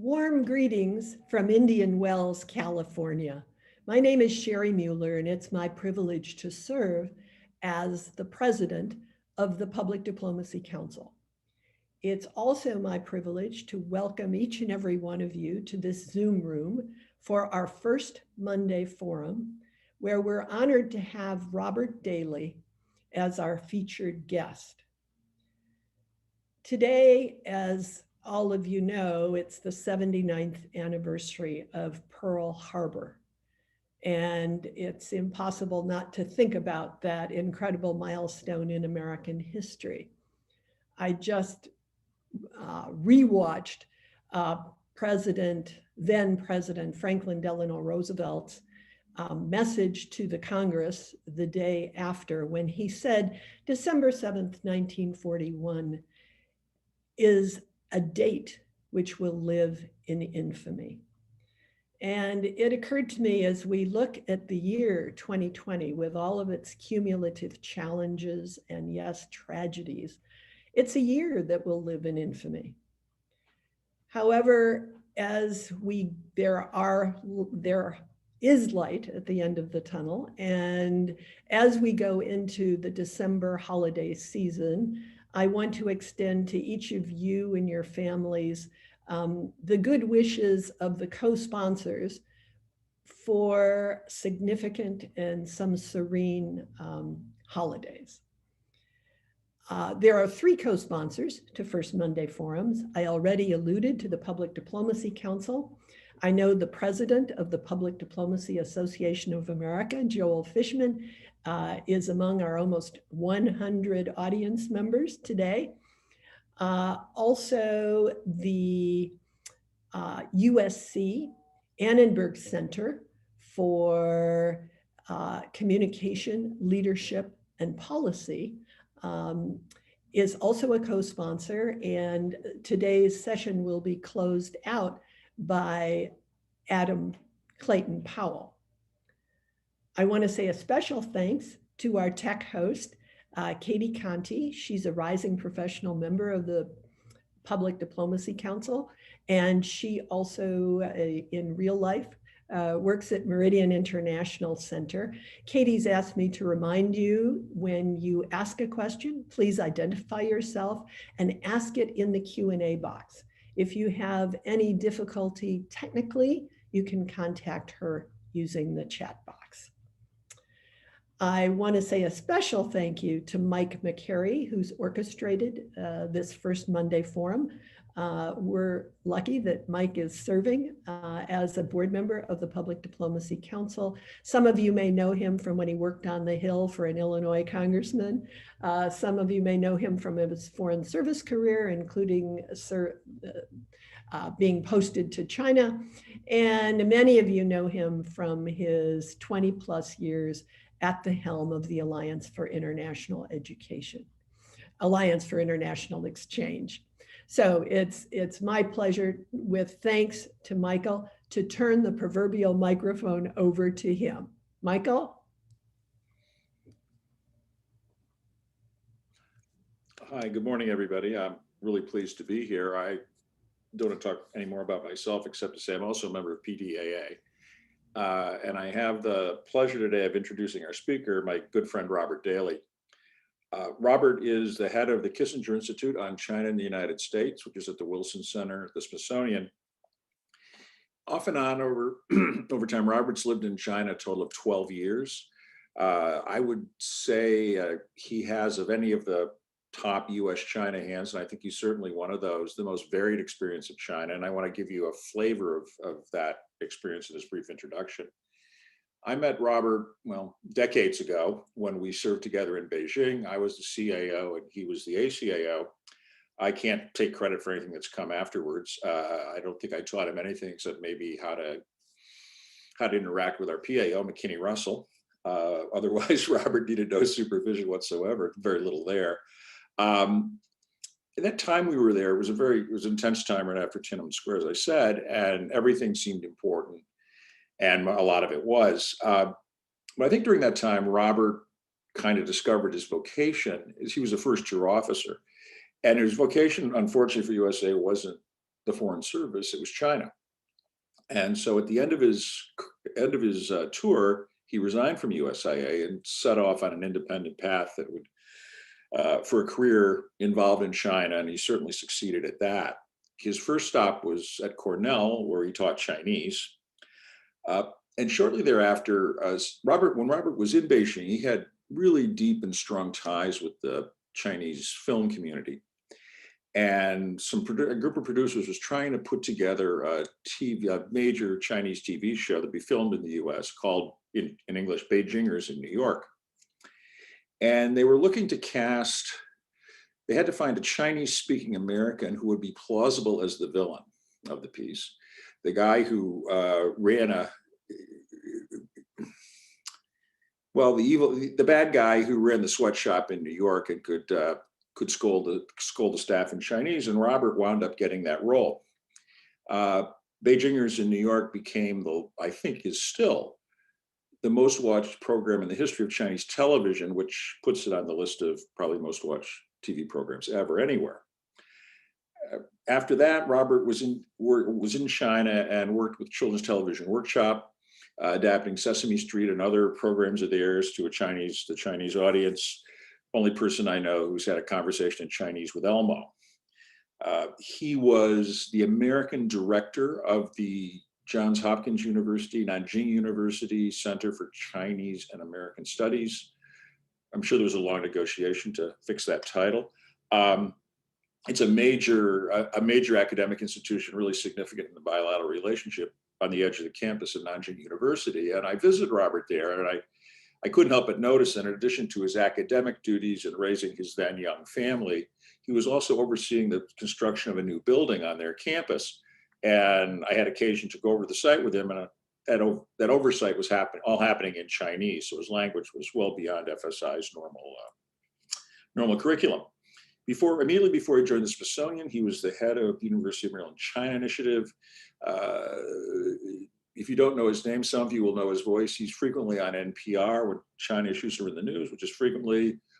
Warm greetings from Indian Wells, California. My name is Sherry Mueller, and it's my privilege to serve as the president of the Public Diplomacy Council. It's also my privilege to welcome each and every one of you to this Zoom room for our first Monday forum, where we're honored to have Robert Daly as our featured guest. Today, as all of you know, it's the 79th anniversary of Pearl Harbor. And it's impossible not to think about that incredible milestone in American history. I just rewatched then President Franklin Delano Roosevelt's message to the Congress the day after, when he said, December 7th, 1941 is a date which will live in infamy. And it occurred to me as we look at the year 2020 with all of its cumulative challenges and yes, tragedies, it's a year that will live in infamy. However, there is light at the end of the tunnel. And as we go into the December holiday season, I want to extend to each of you and your families the good wishes of the co-sponsors for significant and some serene holidays. There are 3 co-sponsors to First Monday Forums. I already alluded to the Public Diplomacy Council. I know the president of the Public Diplomacy Association of America, Joel Fishman, is among our almost 100 audience members today. Also, the USC Annenberg Center for Communication, Leadership, and Policy is also a co-sponsor, and today's session will be closed out by Adam Clayton Powell. I want to say a special thanks to our tech host, Katie Conti. She's a rising professional member of the Public Diplomacy Council, and she also, in real life, works at Meridian International Center. Katie's asked me to remind you, when you ask a question, please identify yourself and ask it in the Q&A box. If you have any difficulty technically, you can contact her using the chat box. I want to say a special thank you to Mike McCarry, who's orchestrated this first Monday forum. We're lucky that Mike is serving as a board member of the Public Diplomacy Council. Some of you may know him from when he worked on the Hill for an Illinois congressman. Some of you may know him from his foreign service career, including being posted to China. And many of you know him from his 20+ years at the helm of the Alliance for International Exchange. So it's my pleasure, with thanks to Michael, to turn the proverbial microphone over to him. Michael? Hi, good morning, everybody. I'm really pleased to be here. I don't want to talk any more about myself, except to say I'm also a member of PDAA. And I have the pleasure today of introducing our speaker, my good friend, Robert Daly. Robert is the head of the Kissinger Institute on China in the United States, which is at the Wilson Center at the Smithsonian. Off and on over time, Robert's lived in China a total of 12 years. I would say he has, of any of the top US-China hands, and I think he's certainly one of those, the most varied experience of China. And I want to give you a flavor of that experience in this brief introduction. I met Robert, well, decades ago when we served together in Beijing. I was the CAO and he was the ACAO. I can't take credit for anything that's come afterwards. I don't think I taught him anything except maybe how to interact with our PAO, McKinney Russell. Otherwise, Robert needed no supervision whatsoever, very little there. At that time we were there, it was an intense time right after Tiananmen Square, as I said, and everything seemed important. And a lot of it was. But I think during that time, Robert kind of discovered his vocation. He was a first-year officer. And his vocation, unfortunately for USA, wasn't the Foreign Service, it was China. And so at the end of his tour, he resigned from USIA and set off on an independent path that would, for a career involved in China, and he certainly succeeded at that. His first stop was at Cornell, where he taught Chinese. And shortly thereafter, when Robert was in Beijing, he had really deep and strong ties with the Chinese film community. And a group of producers was trying to put together a major Chinese TV show that be filmed in the US called, in English, Beijingers in New York. And they were looking to cast, they had to find a Chinese-speaking American who would be plausible as the villain of the piece. The guy who the bad guy who ran the sweatshop in New York and could scold the staff in Chinese, and Robert wound up getting that role. Beijingers in New York became I think is still the most watched program in the history of Chinese television, which puts it on the list of probably most watched TV programs ever, anywhere. After that, Robert was in China and worked with Children's Television Workshop, adapting Sesame Street and other programs of theirs to the Chinese audience. Only person I know who's had a conversation in Chinese with Elmo. He was the American director of the Johns Hopkins University, Nanjing University Center for Chinese and American Studies. I'm sure there was a long negotiation to fix that title. It's a major academic institution, really significant in the bilateral relationship on the edge of the campus at Nanjing University. And I visited Robert there, and I couldn't help but notice that in addition to his academic duties and raising his then young family, he was also overseeing the construction of a new building on their campus. And I had occasion to go over the site with him, and that oversight was all happening in Chinese. So his language was well beyond FSI's normal curriculum. Immediately before he joined the Smithsonian, he was the head of the University of Maryland China Initiative. If you don't know his name, some of you will know his voice. He's frequently on NPR when China issues are in the news, which is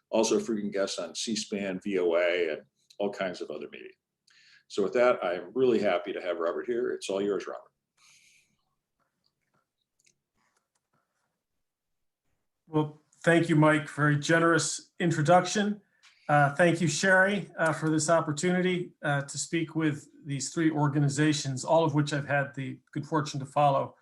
also a frequent guest on C-SPAN, VOA, and all kinds of other media. So with that, I'm really happy to have Robert here. It's all yours, Robert. Well, thank you, Mike, for a generous introduction. Thank you, Sherry, for this opportunity to speak with these three organizations, all of which I've had the good fortune to follow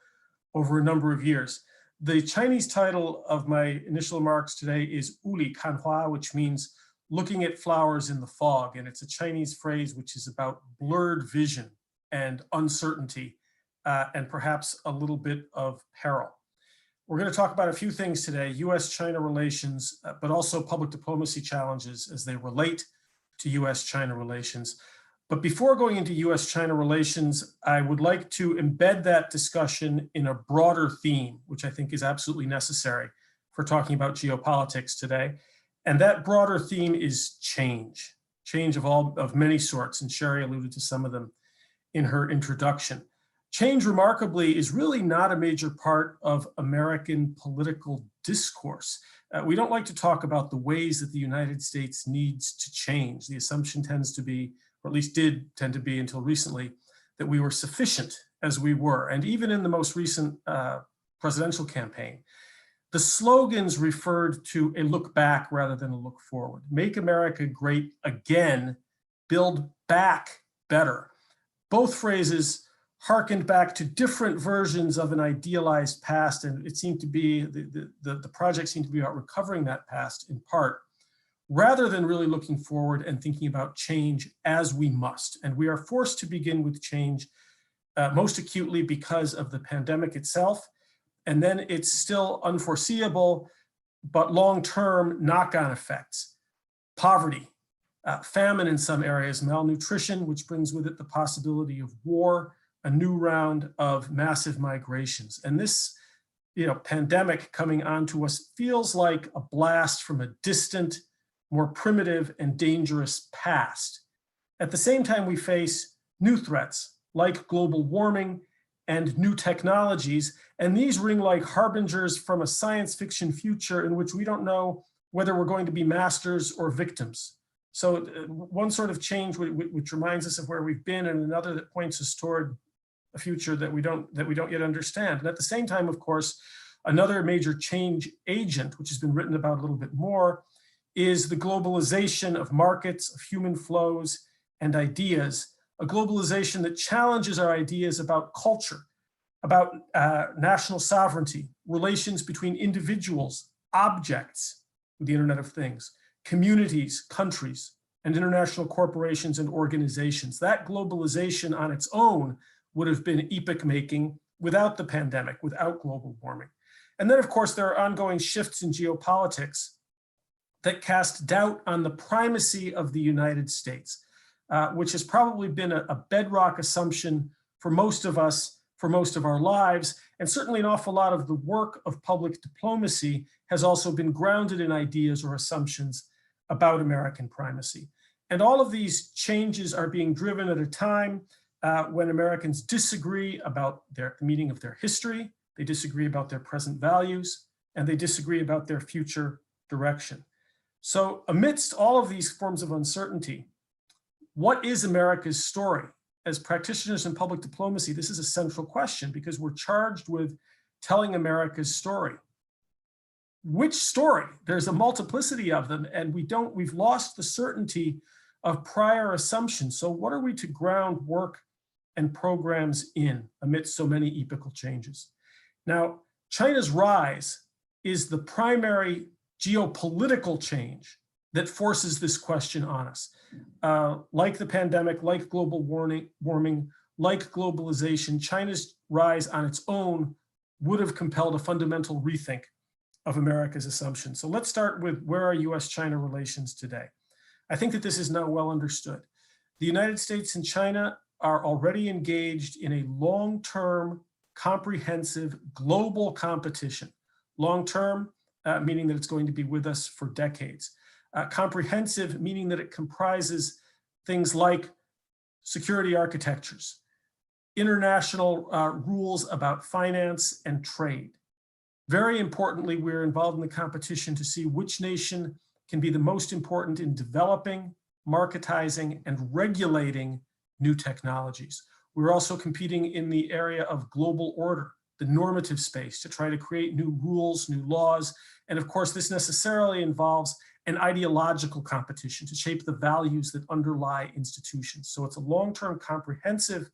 over a number of years. The Chinese title of my initial remarks today is 雾里看花, which means looking at flowers in the fog. And it's a Chinese phrase which is about blurred vision and uncertainty, and perhaps a little bit of peril. We're going to talk about a few things today: US-China relations, but also public diplomacy challenges as they relate to US-China relations. But before going into US-China relations, I would like to embed that discussion in a broader theme, which I think is absolutely necessary for talking about geopolitics today. And that broader theme is change of many sorts. And Sherry alluded to some of them in her introduction. Change, remarkably, is really not a major part of American political discourse. We don't like to talk about the ways that the United States needs to change. The assumption tends to be, or at least did tend to be until recently, that we were sufficient as we were. And even in the most recent presidential campaign, the slogans referred to a look back rather than a look forward. Make America great again, build back better. Both phrases harkened back to different versions of an idealized past, and it seemed to be, the project seemed to be about recovering that past in part, rather than really looking forward and thinking about change as we must. And we are forced to begin with change most acutely because of the pandemic itself, and then it's still unforeseeable, but long-term knock-on effects. Poverty, famine in some areas, malnutrition, which brings with it the possibility of war, a new round of massive migrations. And this, pandemic coming onto us feels like a blast from a distant, more primitive and dangerous past. At the same time, we face new threats like global warming and new technologies, and these ring like harbingers from a science fiction future in which we don't know whether we're going to be masters or victims. So one sort of change which reminds us of where we've been, and another that points us toward a future that we don't yet understand. And at the same time, of course, another major change agent, which has been written about a little bit more, is the globalization of markets, of human flows and ideas, a globalization that challenges our ideas about culture, about national sovereignty, relations between individuals, objects with the Internet of Things, communities, countries, and international corporations and organizations. That globalization on its own would have been epoch-making without the pandemic, without global warming. And then, of course, there are ongoing shifts in geopolitics that cast doubt on the primacy of the United States, which has probably been a bedrock assumption for most of us, for most of our lives. And certainly an awful lot of the work of public diplomacy has also been grounded in ideas or assumptions about American primacy. And all of these changes are being driven at a time when Americans disagree about the meaning of their history, they disagree about their present values, and they disagree about their future direction. So amidst all of these forms of uncertainty, what is America's story? As practitioners in public diplomacy, this is a central question because we're charged with telling America's story. Which story? There's a multiplicity of them, and we've lost the certainty of prior assumptions. So what are we to ground work and programs in amidst so many epochal changes? Now, China's rise is the primary geopolitical change that forces this question on us. Like the pandemic, like global warming, like globalization, China's rise on its own would have compelled a fundamental rethink of America's assumptions. So let's start with where are US-China relations today? I think that this is now well understood. The United States and China are already engaged in a long-term, comprehensive global competition. Long-term, meaning that it's going to be with us for decades. Comprehensive, meaning that it comprises things like security architectures, international rules about finance and trade. Very importantly, we're involved in the competition to see which nation can be the most important in developing, marketizing, and regulating new technologies. We're also competing in the area of global order, the normative space, to try to create new rules, new laws. And of course, this necessarily involves an ideological competition to shape the values that underlie institutions. So it's a long-term comprehensive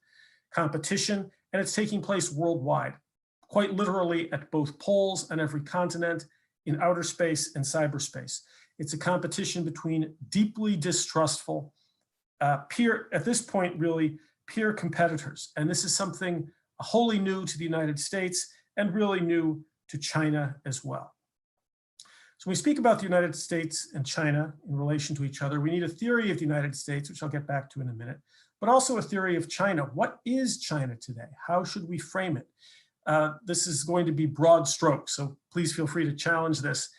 competition, and it's taking place worldwide, quite literally at both poles on every continent, in outer space and cyberspace. It's a competition between deeply distrustful, at this point really, peer competitors. And this is something wholly new to the United States and really new to China as well. So when we speak about the United States and China in relation to each other, we need a theory of the United States, which I'll get back to in a minute, but also a theory of China. What is China today? How should we frame it? This is going to be broad strokes, so please feel free to challenge this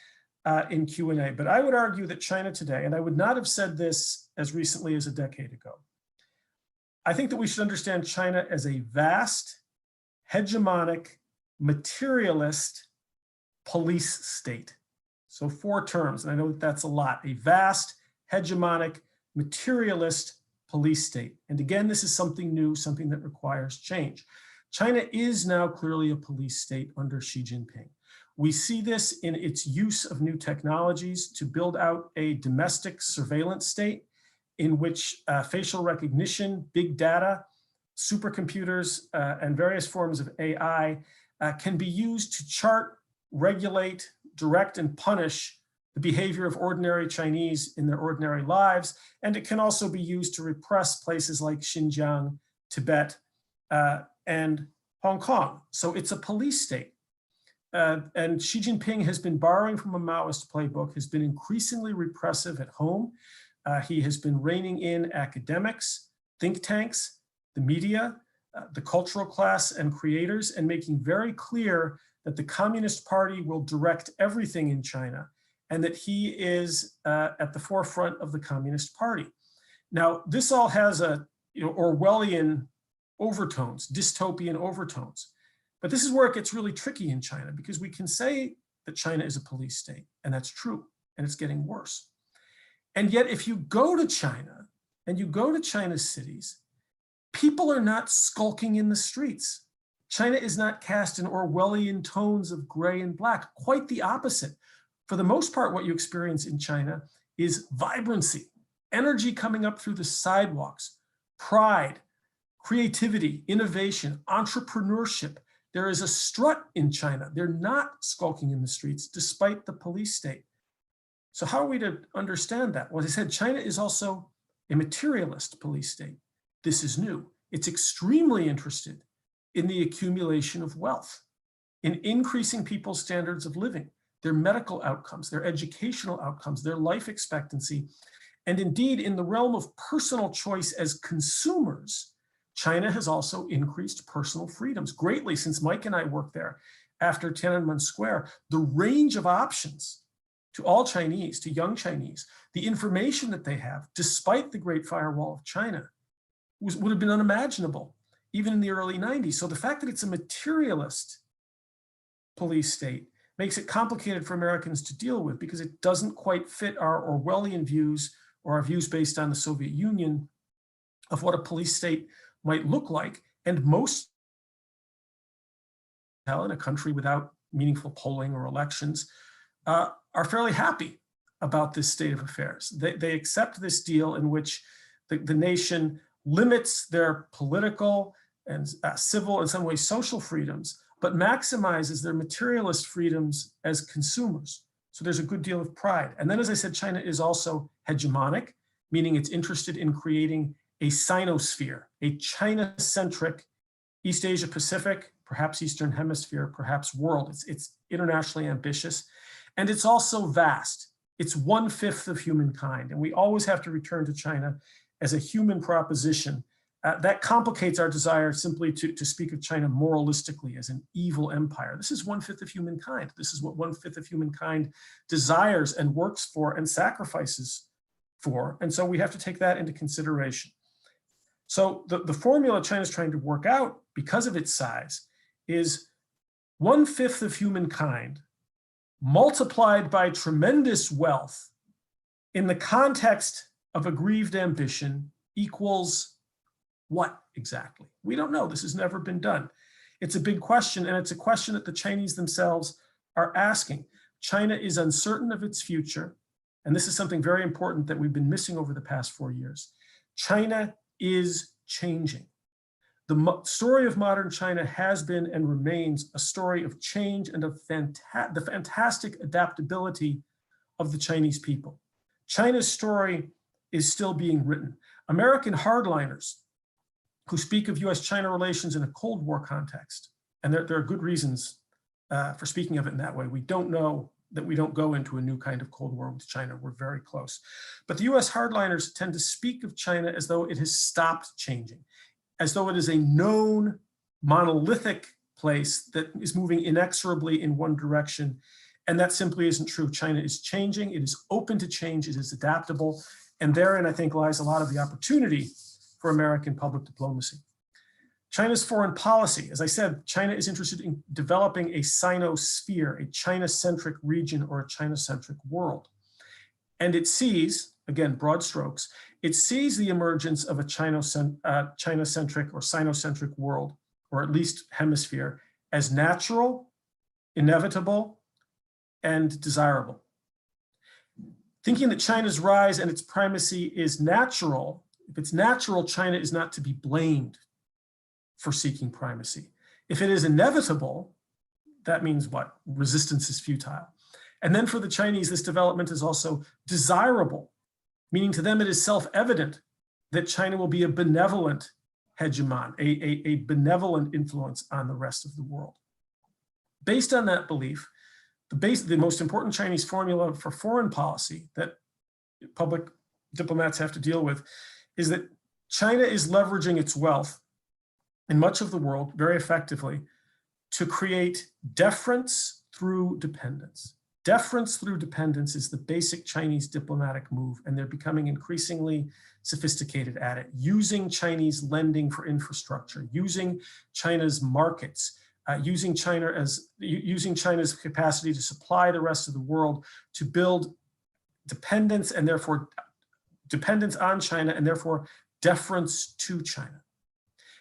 in Q&A. But I would argue that China today, and I would not have said this as recently as a decade ago, I think that we should understand China as a vast, hegemonic, materialist police state. So 4 terms, and I know that that's a lot: a vast, hegemonic, materialist police state. And again, this is something new, something that requires change. China is now clearly a police state under Xi Jinping. We see this in its use of new technologies to build out a domestic surveillance state in which facial recognition, big data, supercomputers, and various forms of AI can be used to chart, regulate, direct, and punish the behavior of ordinary Chinese in their ordinary lives. And it can also be used to repress places like Xinjiang, Tibet, and Hong Kong. So it's a police state. And Xi Jinping has been borrowing from a Maoist playbook, has been increasingly repressive at home. He has been reining in academics, think tanks, the media, the cultural class, and creators, and making very clear that the Communist Party will direct everything in China, and that he is at the forefront of the Communist Party. Now, this all has a Orwellian overtones, dystopian overtones. But this is where it gets really tricky in China, because we can say that China is a police state, and that's true, and it's getting worse. And yet, if you go to China and you go to China's cities, people are not skulking in the streets. China is not cast in Orwellian tones of gray and black, quite the opposite. For the most part, what you experience in China is vibrancy, energy coming up through the sidewalks, pride, creativity, innovation, entrepreneurship. There is a strut in China. They're not skulking in the streets despite the police state. So how are we to understand that? Well, as I said, China is also a materialist police state. This is new. It's extremely interested in the accumulation of wealth, in increasing people's standards of living, their medical outcomes, their educational outcomes, their life expectancy, and indeed in the realm of personal choice as consumers, China has also increased personal freedoms greatly since Mike and I worked there after Tiananmen Square. The range of options to all Chinese, to young Chinese, the information that they have, despite the Great Firewall of China, would have been unimaginable even in the early 90s. So the fact that it's a materialist police state makes it complicated for Americans to deal with because it doesn't quite fit our Orwellian views or our views based on the Soviet Union of what a police state might look like. And most in a country without meaningful polling or elections are fairly happy about this state of affairs. They accept this deal in which the nation limits their political and civil, in some ways social freedoms, but maximizes their materialist freedoms as consumers. So there's a good deal of pride. And then, as I said, China is also hegemonic, meaning it's interested in creating a Sinosphere, a China-centric East Asia Pacific, perhaps Eastern Hemisphere, perhaps world. It's internationally ambitious. And it's also vast. It's 1/5 of humankind. And we always have to return to China as a human proposition. That complicates our desire simply to speak of China moralistically as an evil empire. This is 1/5 of humankind. This is what 1/5 of humankind desires and works for and sacrifices for. And so we have to take that into consideration. So the formula China's trying to work out because of its size is 1/5 of humankind multiplied by tremendous wealth in the context of aggrieved ambition equals what exactly? We don't know. This has never been done. It's a big question, and it's a question that the Chinese themselves are asking. China is uncertain of its future, and this is something very important that we've been missing over the past 4 years. China is changing. The story of modern China has been and remains a story of change and of the fantastic adaptability of the Chinese people. China's story is still being written. American hardliners who speak of US-China relations in a Cold War context, and there are good reasons for speaking of it in that way. We don't know that we don't go into a new kind of Cold War with China. We're very close. But the US hardliners tend to speak of China as though it has stopped changing, as though it is a known monolithic place that is moving inexorably in one direction. And that simply isn't true. China is changing. It is open to change. It is adaptable. And therein, I think, lies a lot of the opportunity for American public diplomacy. China's foreign policy, as I said, China is interested in developing a Sinosphere, a China-centric region or a China-centric world. And it sees, again, broad strokes, it sees the emergence of a China-centric or Sinocentric world, or at least hemisphere, as natural, inevitable, and desirable. Thinking that China's rise and its primacy is natural, if it's natural, China is not to be blamed for seeking primacy. If it is inevitable, that means what? Resistance is futile. And then for the Chinese, this development is also desirable, meaning to them it is self-evident that China will be a benevolent hegemon, a benevolent influence on the rest of the world. Based on that belief, the most important Chinese formula for foreign policy that public diplomats have to deal with is that China is leveraging its wealth in much of the world very effectively to create deference through dependence. Deference through dependence is the basic Chinese diplomatic move, and they're becoming increasingly sophisticated at it, using Chinese lending for infrastructure, using China's markets, using China's capacity to supply the rest of the world to build dependence and therefore dependence on China and therefore deference to China.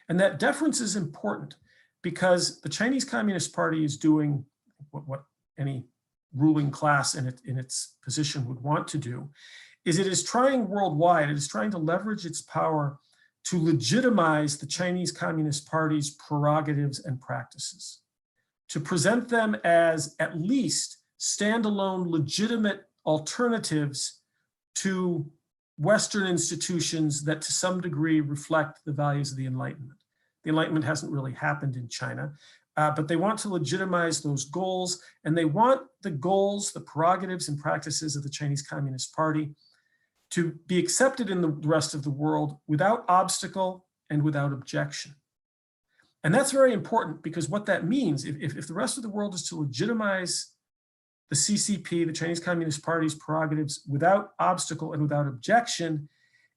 And that deference is important because the Chinese Communist Party is doing what any ruling class in its position would want to do, is it is trying worldwide, it is trying to leverage its power to legitimize the Chinese Communist Party's prerogatives and practices, to present them as at least standalone legitimate alternatives to Western institutions that to some degree reflect the values of the Enlightenment. The Enlightenment hasn't really happened in China, but they want to legitimize those goals, and they want the goals, the prerogatives and practices of the Chinese Communist Party to be accepted in the rest of the world without obstacle and without objection. And that's very important because what that means, if the rest of the world is to legitimize the CCP, the Chinese Communist Party's prerogatives without obstacle and without objection,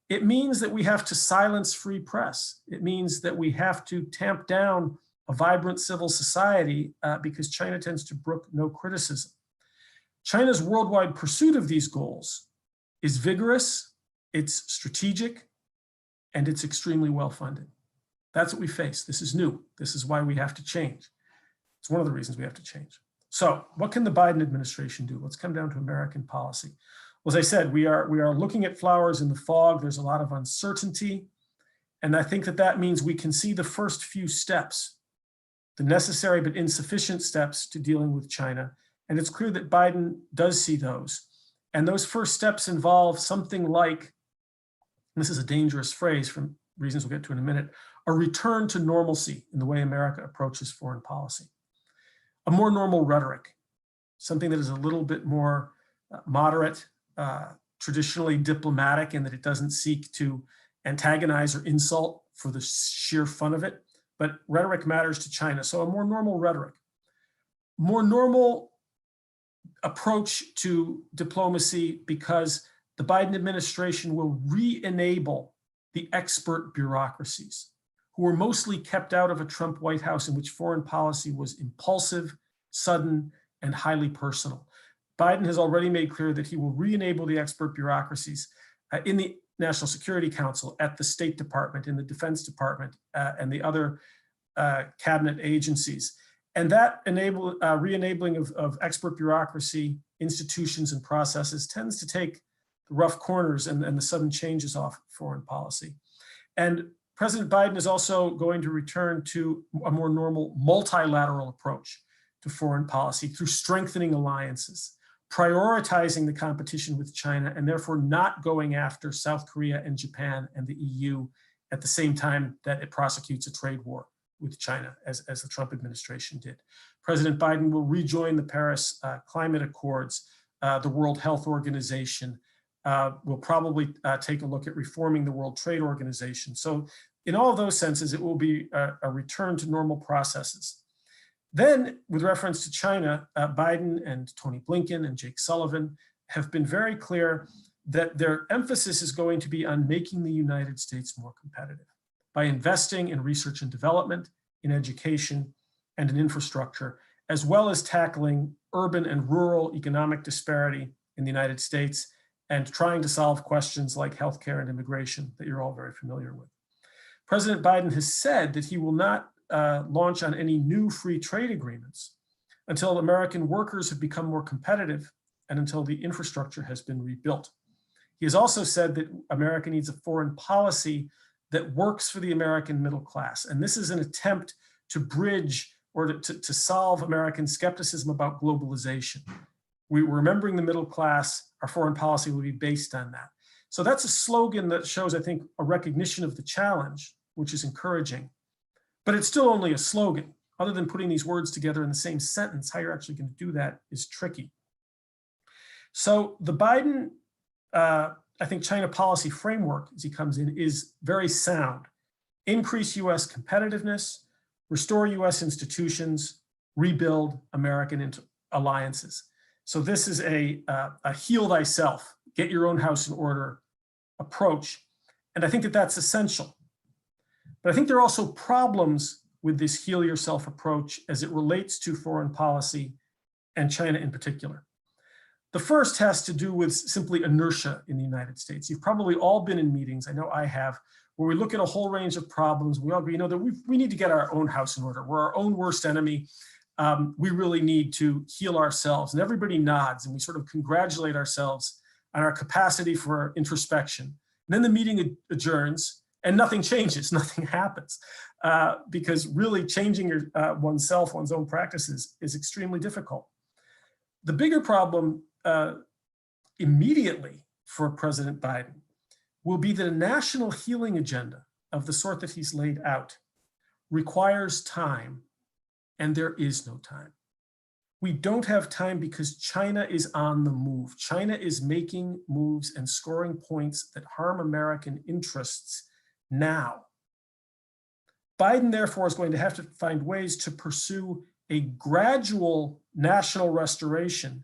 it means that we have to silence free press. It means that we have to tamp down a vibrant civil society because China tends to brook no criticism. China's worldwide pursuit of these goals is vigorous, it's strategic, and it's extremely well-funded. That's what we face. This is new. This is why we have to change. It's one of the reasons we have to change. So what can the Biden administration do? Let's come down to American policy. Well, as I said, we are looking at flowers in the fog. There's a lot of uncertainty. And I think that means we can see the first few steps, the necessary but insufficient steps to dealing with China. And it's clear that Biden does see those. And those first steps involve something like, and this is a dangerous phrase for reasons we'll get to in a minute, a return to normalcy in the way America approaches foreign policy. A more normal rhetoric, something that is a little bit more moderate, traditionally diplomatic, in that it doesn't seek to antagonize or insult for the sheer fun of it, but rhetoric matters to China. So a more normal rhetoric, more normal approach to diplomacy, because the Biden administration will re-enable the expert bureaucracies who were mostly kept out of a Trump White House in which foreign policy was impulsive, sudden, and highly personal. Biden has already made clear that he will re-enable the expert bureaucracies in the National Security Council, at the State Department, in the Defense Department, and the other cabinet agencies. And that re-enabling of expert bureaucracy, institutions, and processes tends to take the rough corners and the sudden changes off foreign policy. And President Biden is also going to return to a more normal multilateral approach to foreign policy through strengthening alliances, prioritizing the competition with China, and therefore not going after South Korea and Japan and the EU at the same time that it prosecutes a trade war with China, as the Trump administration did. President Biden will rejoin the Paris Climate Accords, the World Health Organization, will probably take a look at reforming the World Trade Organization. So in all of those senses, it will be a return to normal processes. Then, with reference to China, Biden and Tony Blinken and Jake Sullivan have been very clear that their emphasis is going to be on making the United States more competitive by investing in research and development, in education, and in infrastructure, as well as tackling urban and rural economic disparity in the United States and trying to solve questions like healthcare and immigration that you're all very familiar with. President Biden has said that he will not launch on any new free trade agreements until American workers have become more competitive and until the infrastructure has been rebuilt. He has also said that America needs a foreign policy that works for the American middle class. And this is an attempt to bridge or to solve American skepticism about globalization. We're remembering the middle class. Our foreign policy will be based on that. So that's a slogan that shows, I think, a recognition of the challenge, which is encouraging. But it's still only a slogan. Other than putting these words together in the same sentence, how you're actually going to do that is tricky. So the Biden, I think, China policy framework, as he comes in, is very sound. Increase US competitiveness, restore US institutions, rebuild American alliances. So this is a heal thyself, get your own house in order approach. And I think that that's essential. But I think there are also problems with this heal yourself approach as it relates to foreign policy and China in particular. The first has to do with simply inertia in the United States. You've probably all been in meetings, I know I have, where we look at a whole range of problems. We all agree, that we need to get our own house in order. We're our own worst enemy. We really need to heal ourselves. And everybody nods and we sort of congratulate ourselves on our capacity for introspection. And then the meeting adjourns and nothing changes, nothing happens. Because really changing oneself, one's own practices is extremely difficult. The bigger problem immediately for President Biden will be that a national healing agenda of the sort that he's laid out requires time, and there is no time. We don't have time because China is on the move. China is making moves and scoring points that harm American interests now. Biden, therefore, is going to have to find ways to pursue a gradual national restoration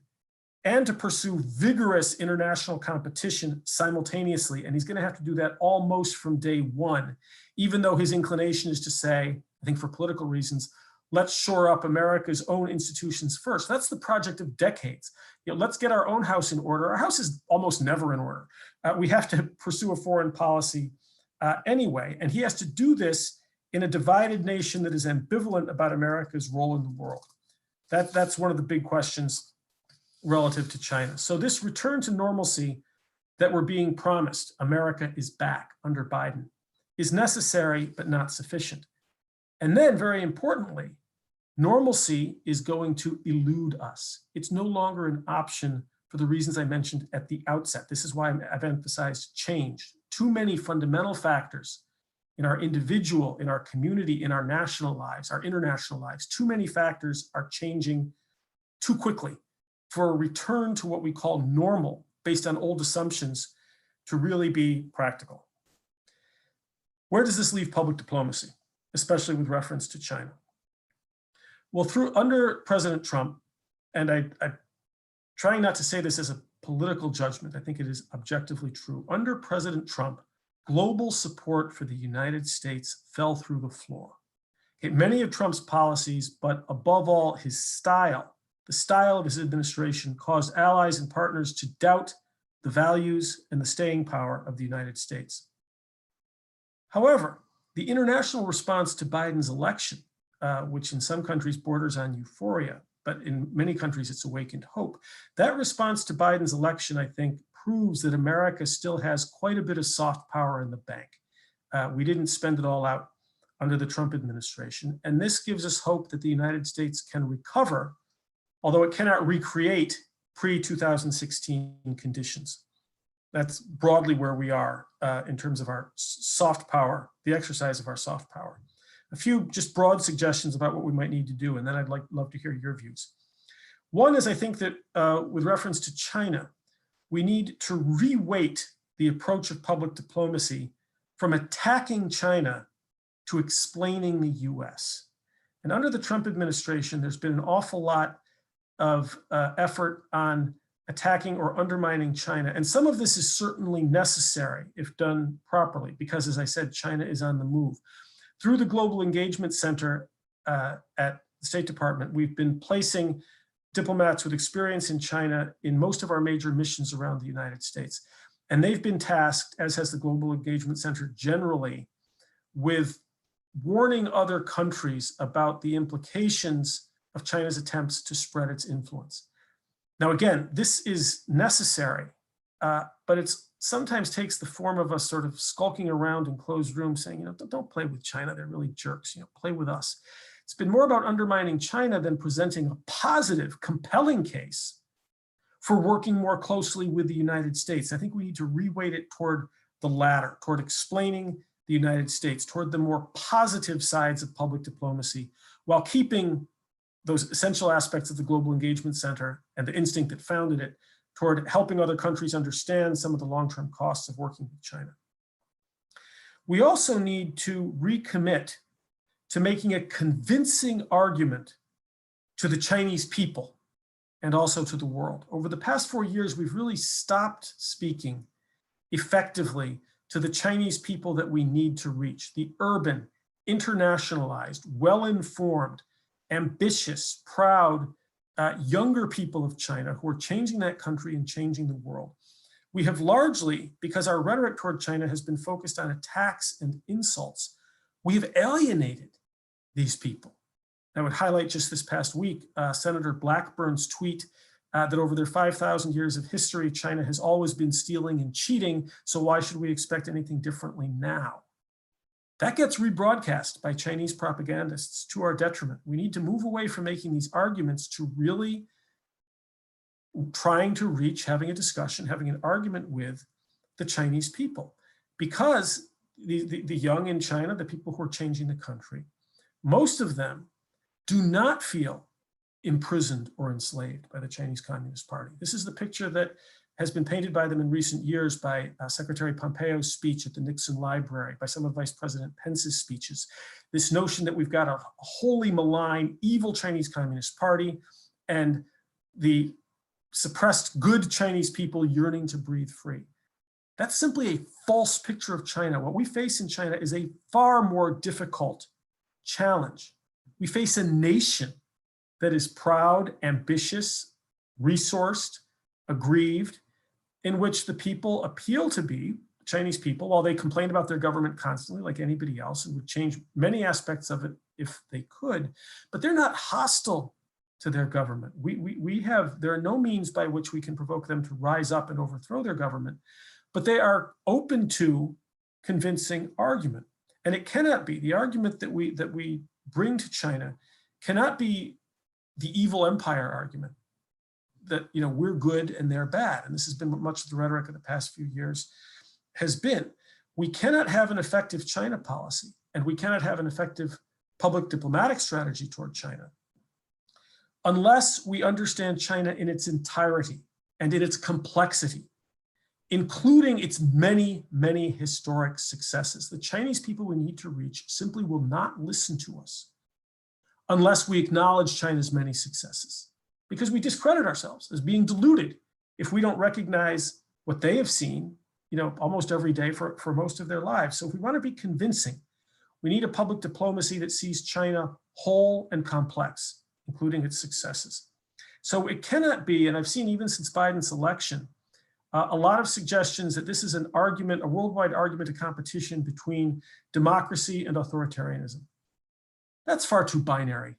and to pursue vigorous international competition simultaneously. And he's going to have to do that almost from day one, even though his inclination is to say, I think for political reasons, let's shore up America's own institutions first. That's the project of decades. Let's get our own house in order. Our house is almost never in order. We have to pursue a foreign policy anyway. And he has to do this in a divided nation that is ambivalent about America's role in the world. That's one of the big questions relative to China. So this return to normalcy that we're being promised, America is back under Biden, is necessary but not sufficient. And then, very importantly, normalcy is going to elude us. It's no longer an option for the reasons I mentioned at the outset. This is why I've emphasized change. Too many fundamental factors in our individual, in our community, in our national lives, our international lives, too many factors are changing too quickly for a return to what we call normal based on old assumptions to really be practical. Where does this leave public diplomacy, especially with reference to China? Well, under President Trump, and I'm trying not to say this as a political judgment, I think it is objectively true. Under President Trump, global support for the United States fell through the floor. Okay, many of Trump's policies, but above all, his style, the style of his administration caused allies and partners to doubt the values and the staying power of the United States. However, the international response to Biden's election, which in some countries borders on euphoria, but in many countries it's awakened hope. That response to Biden's election, I think, proves that America still has quite a bit of soft power in the bank. We didn't spend it all out under the Trump administration. And this gives us hope that the United States can recover, although it cannot recreate pre-2016 conditions. That's broadly where we are in terms of our soft power, the exercise of our soft power. A few just broad suggestions about what we might need to do, and then I'd love to hear your views. One is, I think that with reference to China, we need to reweight the approach of public diplomacy from attacking China to explaining the US. And under the Trump administration, there's been an awful lot of effort on attacking or undermining China. And some of this is certainly necessary if done properly, because as I said, China is on the move. Through the Global Engagement Center at the State Department, we've been placing diplomats with experience in China in most of our major missions around the United States. And they've been tasked, as has the Global Engagement Center generally, with warning other countries about the implications of China's attempts to spread its influence. Now, again, this is necessary, but it sometimes takes the form of us sort of skulking around in closed rooms saying, don't play with China, they're really jerks, play with us. It's been more about undermining China than presenting a positive, compelling case for working more closely with the United States. I think we need to reweight it toward the latter, toward explaining the United States, toward the more positive sides of public diplomacy, while keeping those essential aspects of the Global Engagement Center and the instinct that founded it toward helping other countries understand some of the long-term costs of working with China. We also need to recommit to making a convincing argument to the Chinese people and also to the world. Over the past 4 years, we've really stopped speaking effectively to the Chinese people that we need to reach, the urban, internationalized, well-informed, ambitious, proud younger people of China who are changing that country and changing the world. We have largely, because our rhetoric toward China has been focused on attacks and insults, we have alienated these people. I would highlight just this past week, Senator Blackburn's tweet that over their 5,000 years of history, China has always been stealing and cheating, so why should we expect anything differently now? That gets rebroadcast by Chinese propagandists to our detriment. We need to move away from making these arguments to really trying to reach, having a discussion, having an argument with the Chinese people. Because the young in China, the people who are changing the country, most of them do not feel imprisoned or enslaved by the Chinese Communist Party. This is the picture that has been painted by them in recent years by Secretary Pompeo's speech at the Nixon Library, by some of Vice President Pence's speeches. This notion that we've got a wholly malign, evil Chinese Communist Party and the suppressed good Chinese people yearning to breathe free. That's simply a false picture of China. What we face in China is a far more difficult challenge. We face a nation that is proud, ambitious, resourced, aggrieved, in which the people appeal to be, Chinese people, while they complain about their government constantly like anybody else and would change many aspects of it if they could, but they're not hostile to their government. There are no means by which we can provoke them to rise up and overthrow their government, but they are open to convincing argument. And it cannot be, the argument that we bring to China cannot be the evil empire argument that, you know, we're good and they're bad. And this has been what much of the rhetoric of the past few years has been. We cannot have an effective China policy, and we cannot have an effective public diplomatic strategy toward China unless we understand China in its entirety and in its complexity, including its many, many historic successes. The Chinese people we need to reach simply will not listen to us unless we acknowledge China's many successes, because we discredit ourselves as being deluded if we don't recognize what they have seen, you know, almost every day for most of their lives. So if we want to be convincing, we need a public diplomacy that sees China whole and complex, including its successes. So it cannot be, and I've seen even since Biden's election, a lot of suggestions that this is an argument, a worldwide argument of competition between democracy and authoritarianism. That's far too binary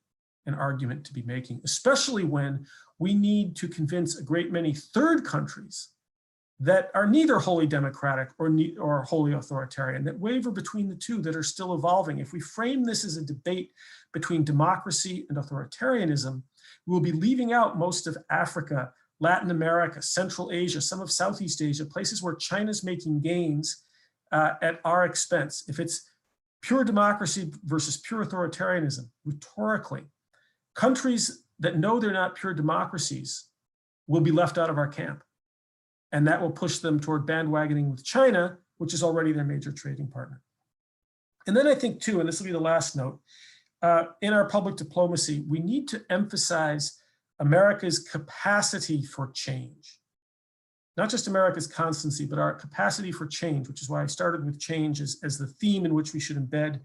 an argument to be making, especially when we need to convince a great many third countries that are neither wholly democratic or wholly authoritarian, that waver between the two, that are still evolving. If we frame this as a debate between democracy and authoritarianism, we will be leaving out most of Africa, Latin America, Central Asia, some of Southeast Asia, places where China's making gains at our expense. If it's pure democracy versus pure authoritarianism, rhetorically, countries that know they're not pure democracies will be left out of our camp. And that will push them toward bandwagoning with China, which is already their major trading partner. And then I think too, and this will be the last note, in our public diplomacy, we need to emphasize America's capacity for change. Not just America's constancy, but our capacity for change, which is why I started with change as the theme in which we should embed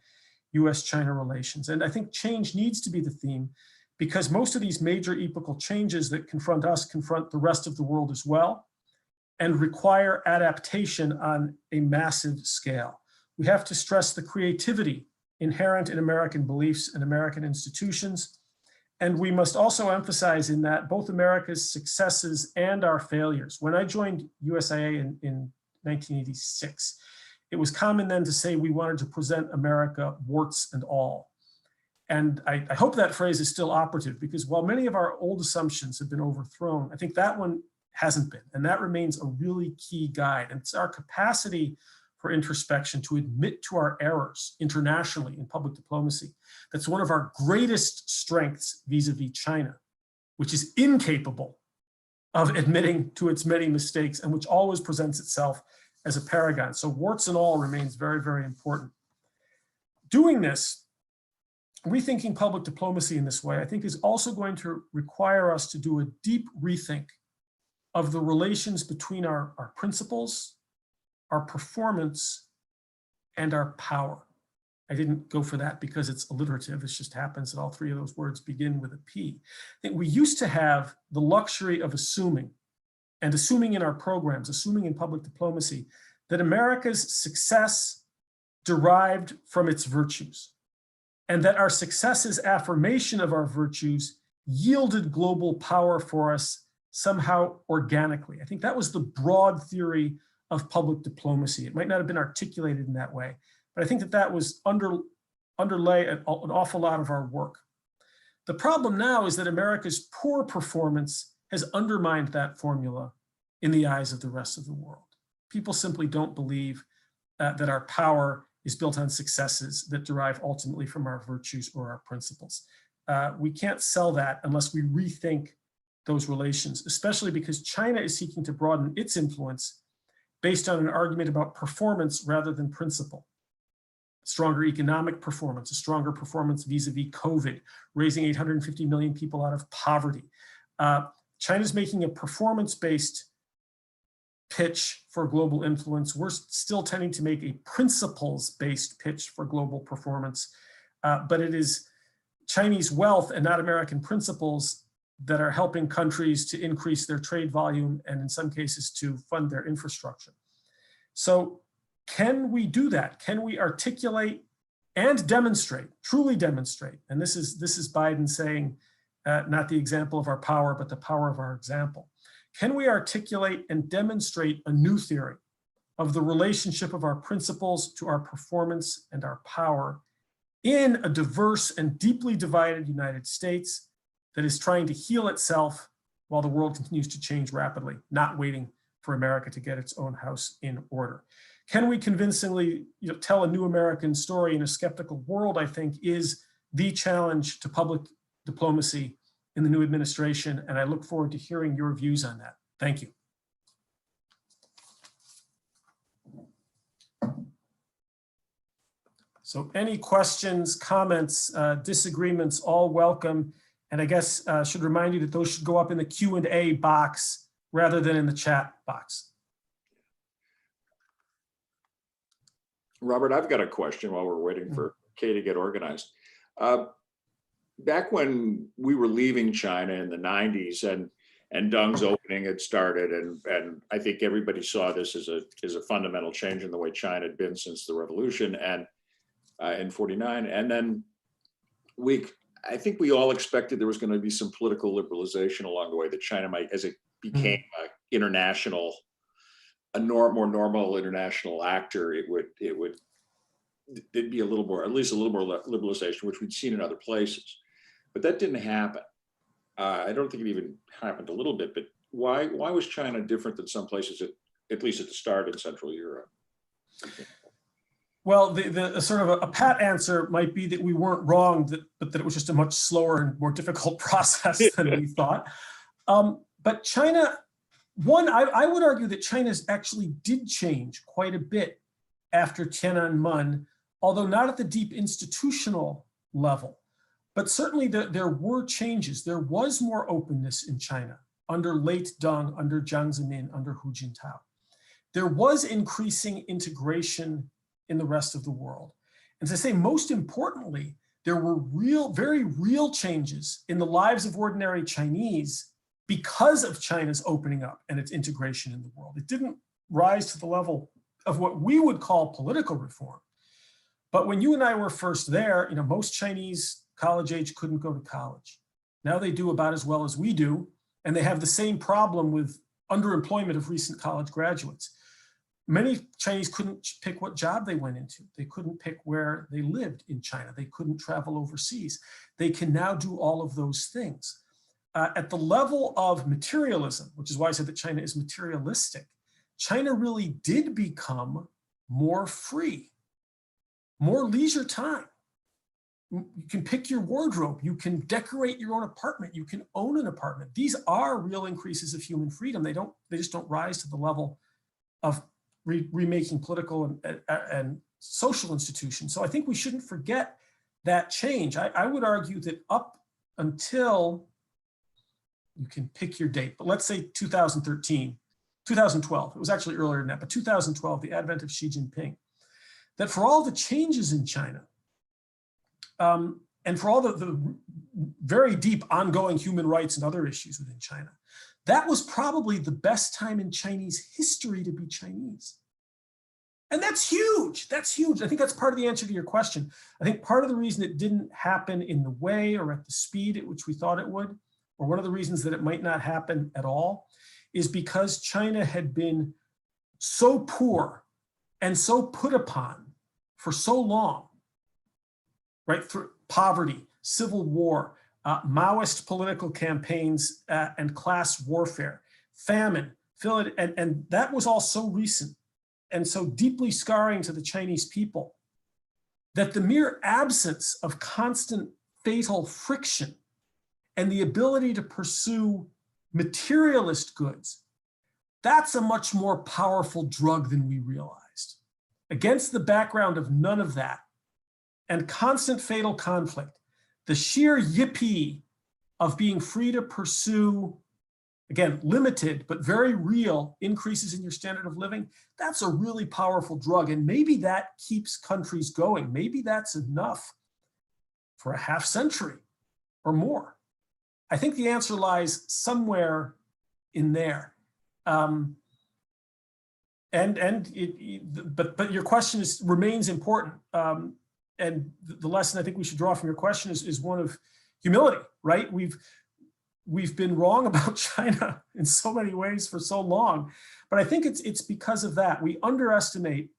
US-China relations. And I think change needs to be the theme because most of these major epochal changes that confront us confront the rest of the world as well and require adaptation on a massive scale. We have to stress the creativity inherent in American beliefs and American institutions. And we must also emphasize in that both America's successes and our failures. When I joined USIA in 1986, it was common then to say we wanted to present America warts and all. And I hope that phrase is still operative because while many of our old assumptions have been overthrown, I think that one hasn't been, and that remains a really key guide. And it's our capacity for introspection to admit to our errors internationally in public diplomacy. That's one of our greatest strengths vis-a-vis China, which is incapable of admitting to its many mistakes and which always presents itself as a paragon. So warts and all remains very, very important. Doing this, rethinking public diplomacy in this way, I think is also going to require us to do a deep rethink of the relations between our principles, our performance, and our power. I didn't go for that because it's alliterative. It just happens that all three of those words begin with a P. I think we used to have the luxury of assuming, and assuming in our programs, assuming in public diplomacy, that America's success derived from its virtues, and that our success's affirmation of our virtues yielded global power for us somehow organically. I think that was the broad theory of public diplomacy. It might not have been articulated in that way, but I think that that was underlay an awful lot of our work. The problem now is that America's poor performance has undermined that formula in the eyes of the rest of the world. People simply don't believe that our power is built on successes that derive ultimately from our virtues or our principles. We can't sell that unless we rethink those relations, especially because China is seeking to broaden its influence based on an argument about performance rather than principle. Stronger economic performance, a stronger performance vis-a-vis COVID, raising 850 million people out of poverty. China's making a performance-based pitch for global influence. We're still tending to make a principles-based pitch for global performance, but it is Chinese wealth and not American principles that are helping countries to increase their trade volume and in some cases to fund their infrastructure. So can we do that? Can we articulate and demonstrate, truly demonstrate? And this is Biden saying, not the example of our power, but the power of our example. Can we articulate and demonstrate a new theory of the relationship of our principles to our performance and our power in a diverse and deeply divided United States that is trying to heal itself while the world continues to change rapidly, not waiting for America to get its own house in order? Can we convincingly tell a new American story in a skeptical world, I think, is the challenge to public diplomacy in the new administration, and I look forward to hearing your views on that. Thank you. So any questions, comments, disagreements, all welcome. And I guess I should remind you that those should go up in the Q&A box rather than in the chat box. Robert, I've got a question while we're waiting for Katie to get organized. Back when we were leaving China in the 90s and Deng's opening had started, and I think everybody saw this as a fundamental change in the way China had been since the revolution and in 49. And then I think we all expected there was going to be some political liberalization along the way, that China might, as it became a more normal international actor, there'd be a little more, at least a little more liberalization, which we'd seen in other places. But that didn't happen. I don't think it even happened a little bit, but why was China different than some places, at least at the start in Central Europe? Well, the sort of a pat answer might be that we weren't wrong, but that it was just a much slower and more difficult process than we thought. But China, I would argue that China actually did change quite a bit after Tiananmen, although not at the deep institutional level. But certainly there were changes. There was more openness in China under late Deng, under Jiang Zemin, under Hu Jintao. There was increasing integration in the rest of the world. And as I say, most importantly, there were very real changes in the lives of ordinary Chinese because of China's opening up and its integration in the world. It didn't rise to the level of what we would call political reform. But when you and I were first there, most Chinese college age couldn't go to college. Now they do about as well as we do, and they have the same problem with underemployment of recent college graduates. Many Chinese couldn't pick what job they went into. They couldn't pick where they lived in China. They couldn't travel overseas. They can now do all of those things. At the level of materialism, which is why I said that China is materialistic, China really did become more free, more leisure time. You can pick your wardrobe, you can decorate your own apartment, you can own an apartment. These are real increases of human freedom. They just don't rise to the level of remaking political and social institutions. So I think we shouldn't forget that change. I would argue that up until, you can pick your date, but let's say 2013, 2012, it was actually earlier than that, but 2012, the advent of Xi Jinping, that for all the changes in China, and for all the very deep ongoing human rights and other issues within China, that was probably the best time in Chinese history to be Chinese. And that's huge. That's huge. I think that's part of the answer to your question. I think part of the reason it didn't happen in the way or at the speed at which we thought it would, or one of the reasons that it might not happen at all, is because China had been so poor and so put upon for so long, right? Through poverty, civil war, Maoist political campaigns, and class warfare, famine, and that was all so recent and so deeply scarring to the Chinese people that the mere absence of constant fatal friction and the ability to pursue materialist goods, that's a much more powerful drug than we realized. Against the background of none of that and constant fatal conflict, the sheer yippee of being free to pursue, again, limited but very real increases in your standard of living, that's a really powerful drug. And maybe that keeps countries going. Maybe that's enough for a half century or more. I think the answer lies somewhere in there. But your question remains important. And the lesson I think we should draw from your question is one of humility, right? We've been wrong about China in so many ways for so long, but I think it's because of that. We underestimate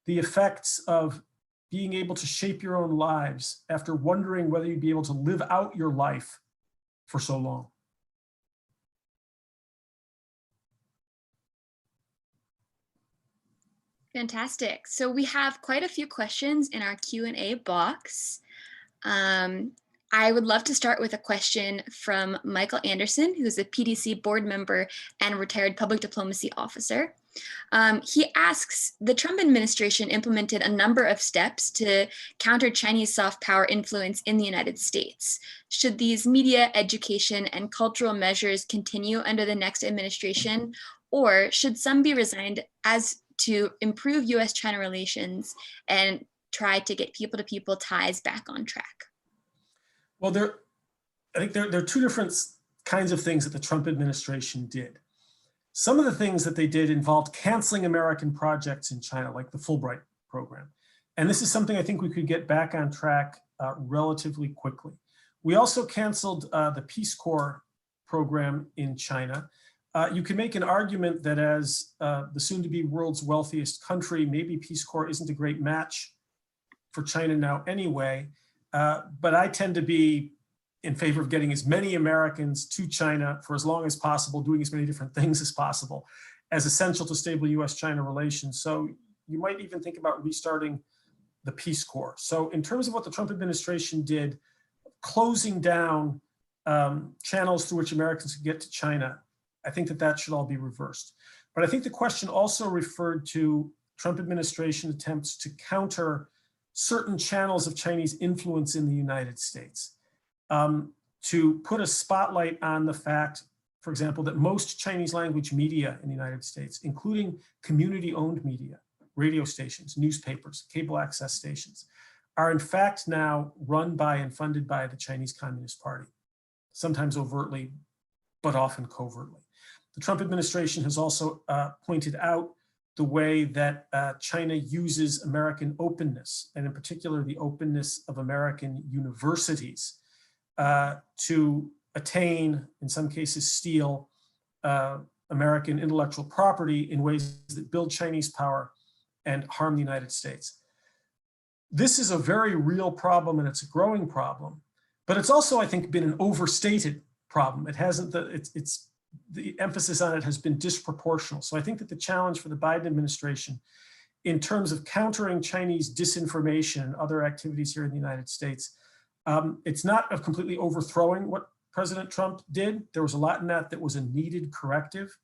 the effects of being able to shape your own lives after wondering whether you'd be able to live out your life for so long. Fantastic. So we have quite a few questions in our Q&A box. I would love to start with a question from Michael Anderson, who's a PDC board member and retired public diplomacy officer. He asks, the Trump administration implemented a number of steps to counter Chinese soft power influence in the United States. Should these media, education, and cultural measures continue under the next administration, or should some be resigned as to improve US-China relations and try to get people-to-people ties back on track? Well, I think there are two different kinds of things that the Trump administration did. Some of the things that they did involved canceling American projects in China, like the Fulbright program. And this is something I think we could get back on track relatively quickly. We also canceled the Peace Corps program in China. You can make an argument that as the soon-to-be world's wealthiest country, maybe Peace Corps isn't a great match for China now anyway. But I tend to be in favor of getting as many Americans to China for as long as possible, doing as many different things as possible, as essential to stable US-China relations. So you might even think about restarting the Peace Corps. So in terms of what the Trump administration did, closing down channels through which Americans could get to China, I think that should all be reversed. But I think the question also referred to Trump administration attempts to counter certain channels of Chinese influence in the United States, to put a spotlight on the fact, for example, that most Chinese language media in the United States, including community-owned media, radio stations, newspapers, cable access stations, are in fact now run by and funded by the Chinese Communist Party, sometimes overtly, but often covertly. The Trump administration has also pointed out the way that China uses American openness, and in particular, the openness of American universities to attain, in some cases, steal American intellectual property in ways that build Chinese power and harm the United States. This is a very real problem, and it's a growing problem, but it's also, I think, been an overstated problem. It hasn't, the emphasis on it has been disproportional. So I think that the challenge for the Biden administration in terms of countering Chinese disinformation and other activities here in the United States, it's not of completely overthrowing what President Trump did. There was a lot in that was a needed corrective,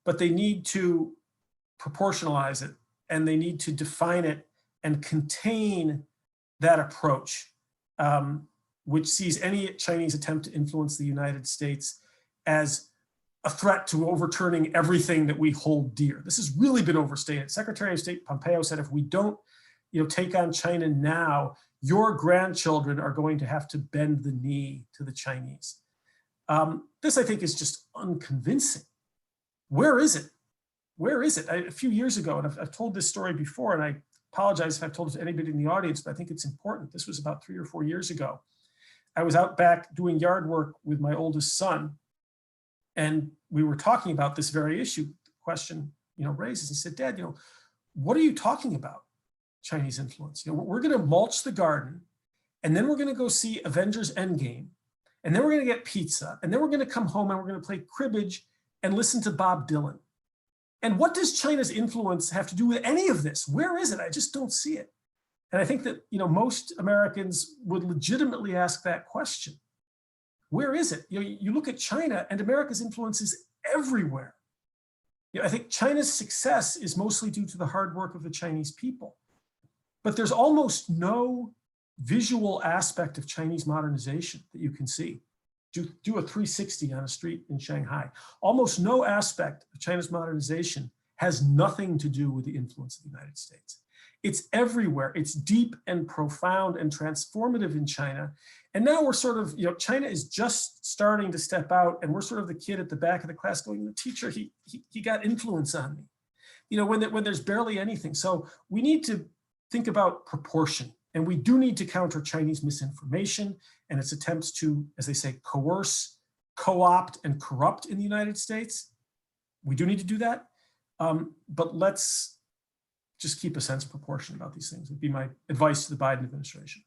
but they need to proportionalize it, and they need to define it and contain that approach, which sees any Chinese attempt to influence the United States as a threat to overturning everything that we hold dear. This has really been overstated. Secretary of State Pompeo said, if we don't, take on China now, your grandchildren are going to have to bend the knee to the Chinese. This, I think, is just unconvincing. Where is it? Where is it? A few years ago, and I've told this story before, and I apologize if I've told it to anybody in the audience, but I think it's important. This was about 3 or 4 years ago. I was out back doing yard work with my oldest son, and we were talking about this very issue. The question, raises. He said, "Dad, what are you talking about? Chinese influence. We're going to mulch the garden, and then we're going to go see Avengers Endgame, and then we're going to get pizza, and then we're going to come home and we're going to play cribbage and listen to Bob Dylan. And what does China's influence have to do with any of this? Where is it? I just don't see it." And I think that most Americans would legitimately ask that question. Where is it? You look at China, and America's influence is everywhere. I think China's success is mostly due to the hard work of the Chinese people. But there's almost no visual aspect of Chinese modernization that you can see. Do a 360 on a street in Shanghai. Almost no aspect of China's modernization has nothing to do with the influence of the United States. It's everywhere. It's deep and profound and transformative in China. And now we're sort of, China is just starting to step out, and we're sort of the kid at the back of the class going, "The teacher, he got influence on me," when there's barely anything. So we need to think about proportion. And we do need to counter Chinese misinformation and its attempts to, as they say, coerce, co-opt, and corrupt in the United States. We do need to do that. But let's just keep a sense of proportion about these things, would be my advice to the Biden administration.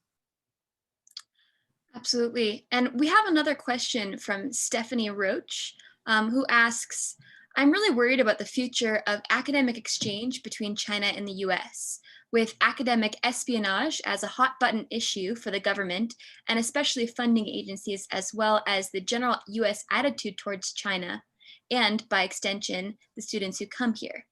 Absolutely. And we have another question from Stephanie Roach, who asks, "I'm really worried about the future of academic exchange between China and the US. With academic espionage as a hot button issue for the government, and especially funding agencies, as well as the general US attitude towards China, and by extension, the students who come here.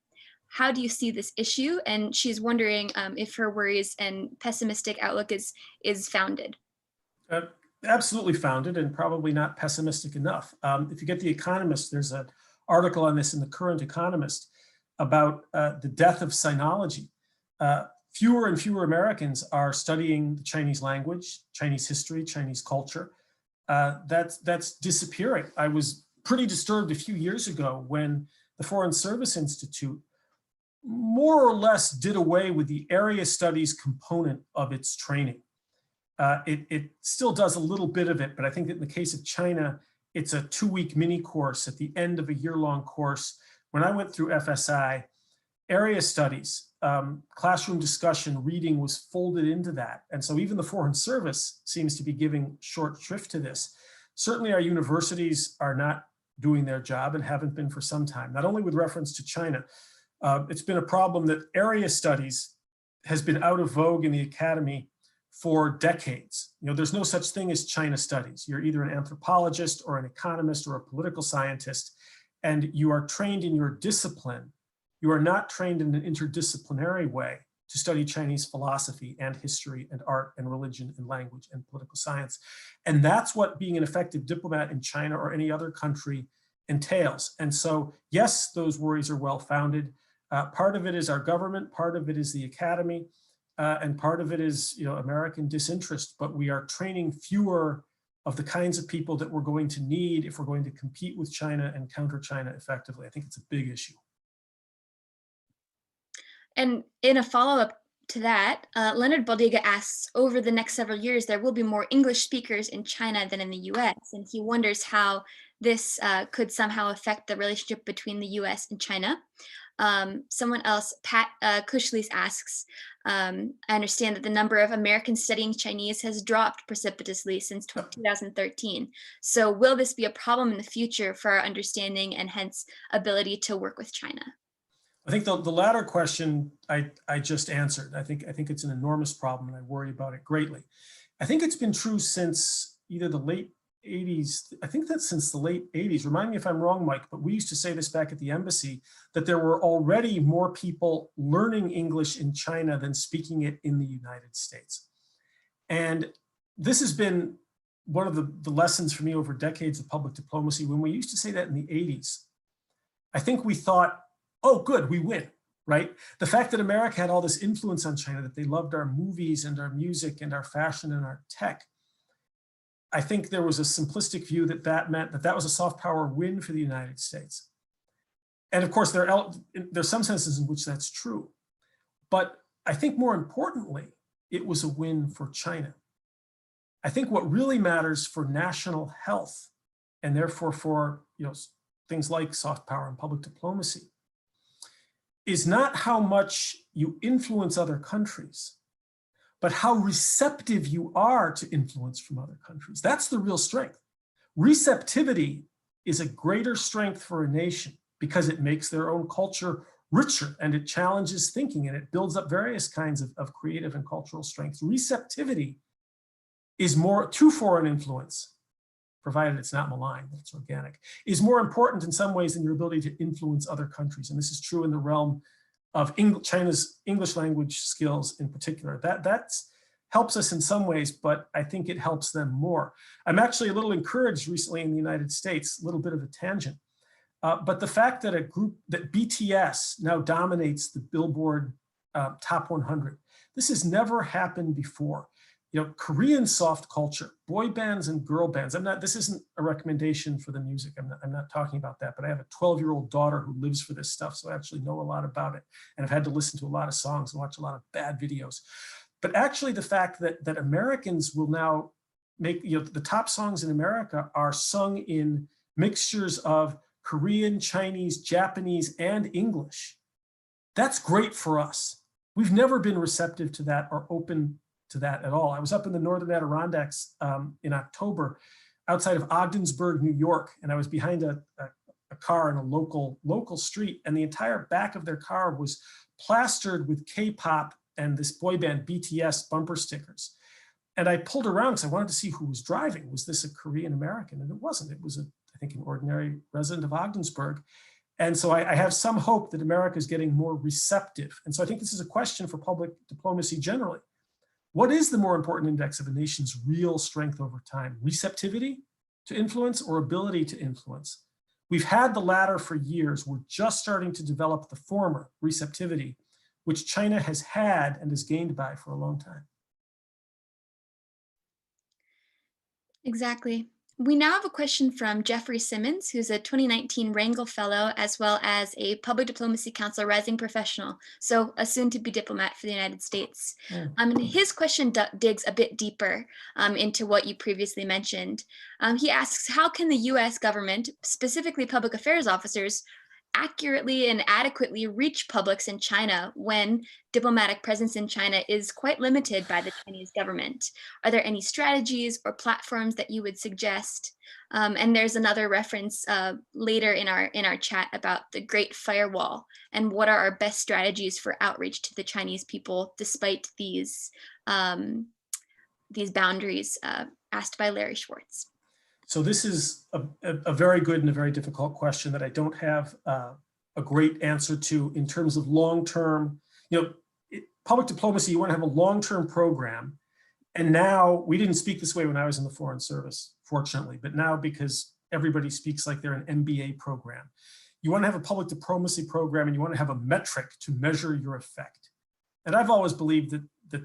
How do you see this issue?" And she's wondering if her worries and pessimistic outlook is founded. Absolutely founded, and probably not pessimistic enough. If you get The Economist, there's an article on this in the Current Economist about the death of sinology. Fewer and fewer Americans are studying the Chinese language, Chinese history, Chinese culture. That's disappearing. I was pretty disturbed a few years ago when the Foreign Service Institute more or less did away with the area studies component of its training. It still does a little bit of it, but I think that in the case of China, it's a 2-week mini course at the end of a year-long course. When I went through FSI, area studies, classroom discussion, reading was folded into that. And so even the Foreign Service seems to be giving short shrift to this. Certainly our universities are not doing their job and haven't been for some time, not only with reference to China. It's been a problem that area studies has been out of vogue in the academy for decades. There's no such thing as China studies. You're either an anthropologist or an economist or a political scientist, and you are trained in your discipline. You are not trained in an interdisciplinary way to study Chinese philosophy and history and art and religion and language and political science. And that's what being an effective diplomat in China or any other country entails. And so, yes, those worries are well-founded. Part of it is our government, part of it is the academy, and part of it is American disinterest, but we are training fewer of the kinds of people that we're going to need if we're going to compete with China and counter China effectively. I think it's a big issue. And in a follow-up to that, Leonard Baldiga asks, over the next several years, there will be more English speakers in China than in the US. And he wonders how this could somehow affect the relationship between the US and China. Someone else, Pat Cushleys asks, I understand that the number of Americans studying Chinese has dropped precipitously since 2013. So will this be a problem in the future for our understanding and hence ability to work with China? I think the latter question I just answered. I think it's an enormous problem, and I worry about it greatly. I think it's been true since either the late 80s. I think that's since the late 80s. Remind me if I'm wrong, Mike, but we used to say this back at the embassy, that there were already more people learning English in China than speaking it in the United States. And this has been one of the lessons for me over decades of public diplomacy. When we used to say that in the 80s, I think we thought, oh, good, we win. right? The fact that America had all this influence on China, that they loved our movies and our music and our fashion and our tech. I think there was a simplistic view that that meant that that was a soft power win for the United States. And of course, there's some senses in which that's true. But I think more importantly, it was a win for China. I think what really matters for national health, and therefore for things like soft power and public diplomacy, is not how much you influence other countries, but how receptive you are to influence from other countries. That's the real strength. Receptivity is a greater strength for a nation because it makes their own culture richer, and it challenges thinking, and it builds up various kinds of creative and cultural strengths. Receptivity is more to foreign influence, provided it's not malign, that it's organic, is more important in some ways than your ability to influence other countries. And this is true in the realm of China's English language skills in particular. That helps us in some ways, but I think it helps them more. I'm actually a little encouraged recently in the United States, a little bit of a tangent, but the fact that that BTS now dominates the Billboard Top 100, this has never happened before. Korean soft culture, boy bands and girl bands. This isn't a recommendation for the music. I'm not talking about that, but I have a 12-year-old daughter who lives for this stuff, so I actually know a lot about it. And I've had to listen to a lot of songs and watch a lot of bad videos. But actually the fact that Americans will now make, the top songs in America are sung in mixtures of Korean, Chinese, Japanese, and English. That's great for us. We've never been receptive to that or open to that at all. I was up in the Northern Adirondacks in October outside of Ogdensburg, New York, and I was behind a car in a local street, and the entire back of their car was plastered with K-pop and this boy band BTS bumper stickers. And I pulled around because I wanted to see who was driving. Was this a Korean American? And it wasn't. It was, I think, an ordinary resident of Ogdensburg. And so I have some hope that America is getting more receptive. And so I think this is a question for public diplomacy generally. What is the more important index of a nation's real strength over time? Receptivity to influence or ability to influence? We've had the latter for years. We're just starting to develop the former, receptivity, which China has had and is gained by for a long time. Exactly. We now have a question from Jeffrey Simmons, who's a 2019 Rangel Fellow, as well as a Public Diplomacy Council Rising Professional, so a soon-to-be diplomat for the United States. And his question digs a bit deeper into what you previously mentioned. He asks, how can the US government, specifically public affairs officers, accurately and adequately reach publics in China when diplomatic presence in China is quite limited by the Chinese government? Are there any strategies or platforms that you would suggest? And there's another reference later in our chat about the Great Firewall and what are our best strategies for outreach to the Chinese people despite these boundaries asked by Larry Schwartz. So this is a very good and a very difficult question that I don't have a great answer to in terms of long-term, public diplomacy, you want to have a long-term program. And now, we didn't speak this way when I was in the Foreign Service, fortunately, but now because everybody speaks like they're an MBA program, you want to have a public diplomacy program and you want to have a metric to measure your effect. And I've always believed that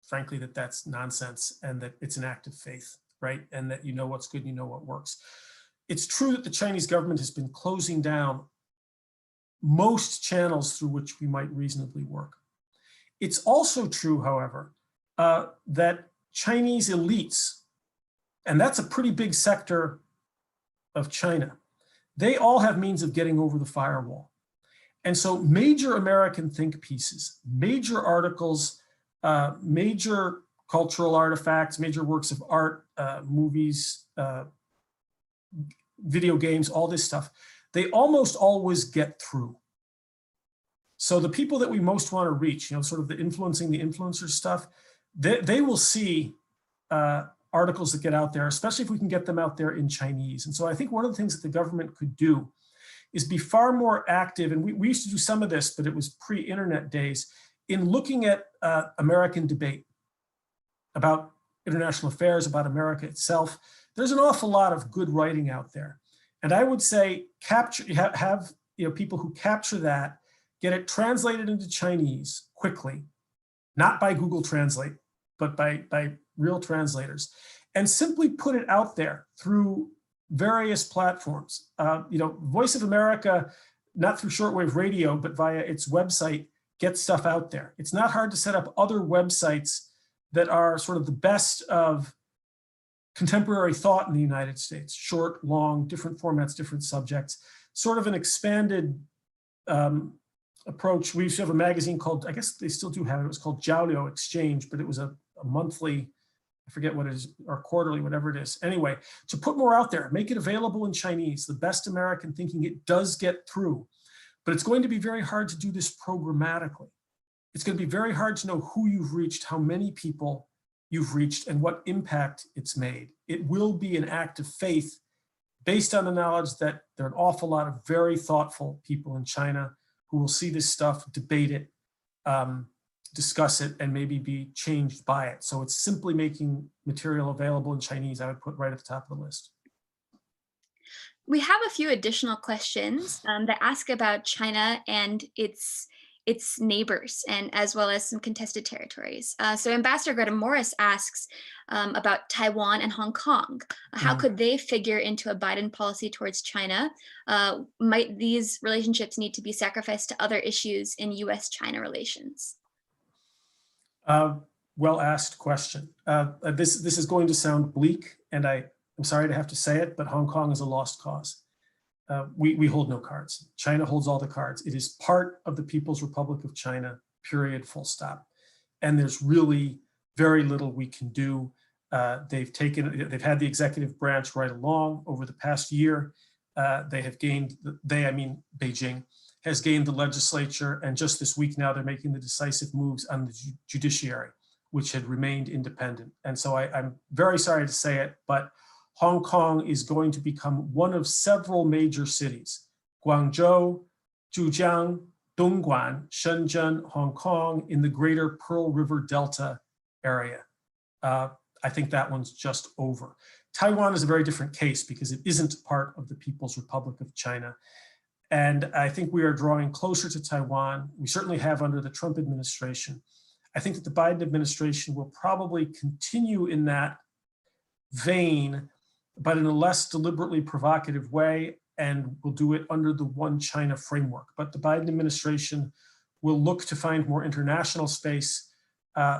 frankly, that's nonsense and that it's an act of faith. Right? And that you know what's good, you know what works. It's true that the Chinese government has been closing down most channels through which we might reasonably work. It's also true, however, that Chinese elites, and that's a pretty big sector of China, they all have means of getting over the firewall. And so major American think pieces, major articles, major cultural artifacts, major works of art, movies, video games, all this stuff, they almost always get through. So the people that we most want to reach, sort of the influencing the influencer stuff, they will see articles that get out there, especially if we can get them out there in Chinese. And so I think one of the things that the government could do is be far more active, and we used to do some of this, but it was pre-internet days, in looking at American debate about international affairs, about America itself. There's an awful lot of good writing out there. And I would say have people who capture that get it translated into Chinese quickly, not by Google Translate, but by real translators, and simply put it out there through various platforms. Voice of America, not through shortwave radio, but via its website, gets stuff out there. It's not hard to set up other websites that are sort of the best of contemporary thought in the United States, short, long, different formats, different subjects, sort of an expanded approach. We used to have a magazine called, I guess they still do have it, was called Jiaoliu Exchange, but it was a monthly, I forget what it is, or quarterly, whatever it is. Anyway, to put more out there, make it available in Chinese, the best American thinking, it does get through. But it's going to be very hard to do this programmatically. It's going to be very hard to know who you've reached, how many people you've reached, and what impact it's made. It will be an act of faith based on the knowledge that there are an awful lot of very thoughtful people in China who will see this stuff, debate it, discuss it, and maybe be changed by it. So it's simply making material available in Chinese, I would put right at the top of the list. We have a few additional questions that ask about China and its neighbors, and as well as some contested territories. So Ambassador Greta Morris asks about Taiwan and Hong Kong. How could they figure into a Biden policy towards China? Might these relationships need to be sacrificed to other issues in US-China relations? Well asked question. This is going to sound bleak, and I'm sorry to have to say it, but Hong Kong is a lost cause. We hold no cards. China holds all the cards. It is part of the People's Republic of China, period, full stop. And there's really very little we can do. They've had the executive branch right along over the past year. They have gained, I mean Beijing, has gained the legislature. And just this week now, they're making the decisive moves on the judiciary, which had remained independent. And so I'm very sorry to say it, but Hong Kong is going to become one of several major cities: Guangzhou, Zhejiang, Dongguan, Shenzhen, Hong Kong, in the greater Pearl River Delta area. I think that one's just over. Taiwan is a very different case because it isn't part of the People's Republic of China. And I think we are drawing closer to Taiwan. We certainly have under the Trump administration. I think that the Biden administration will probably continue in that vein, but in a less deliberately provocative way, and will do it under the One China framework. But the Biden administration will look to find more international space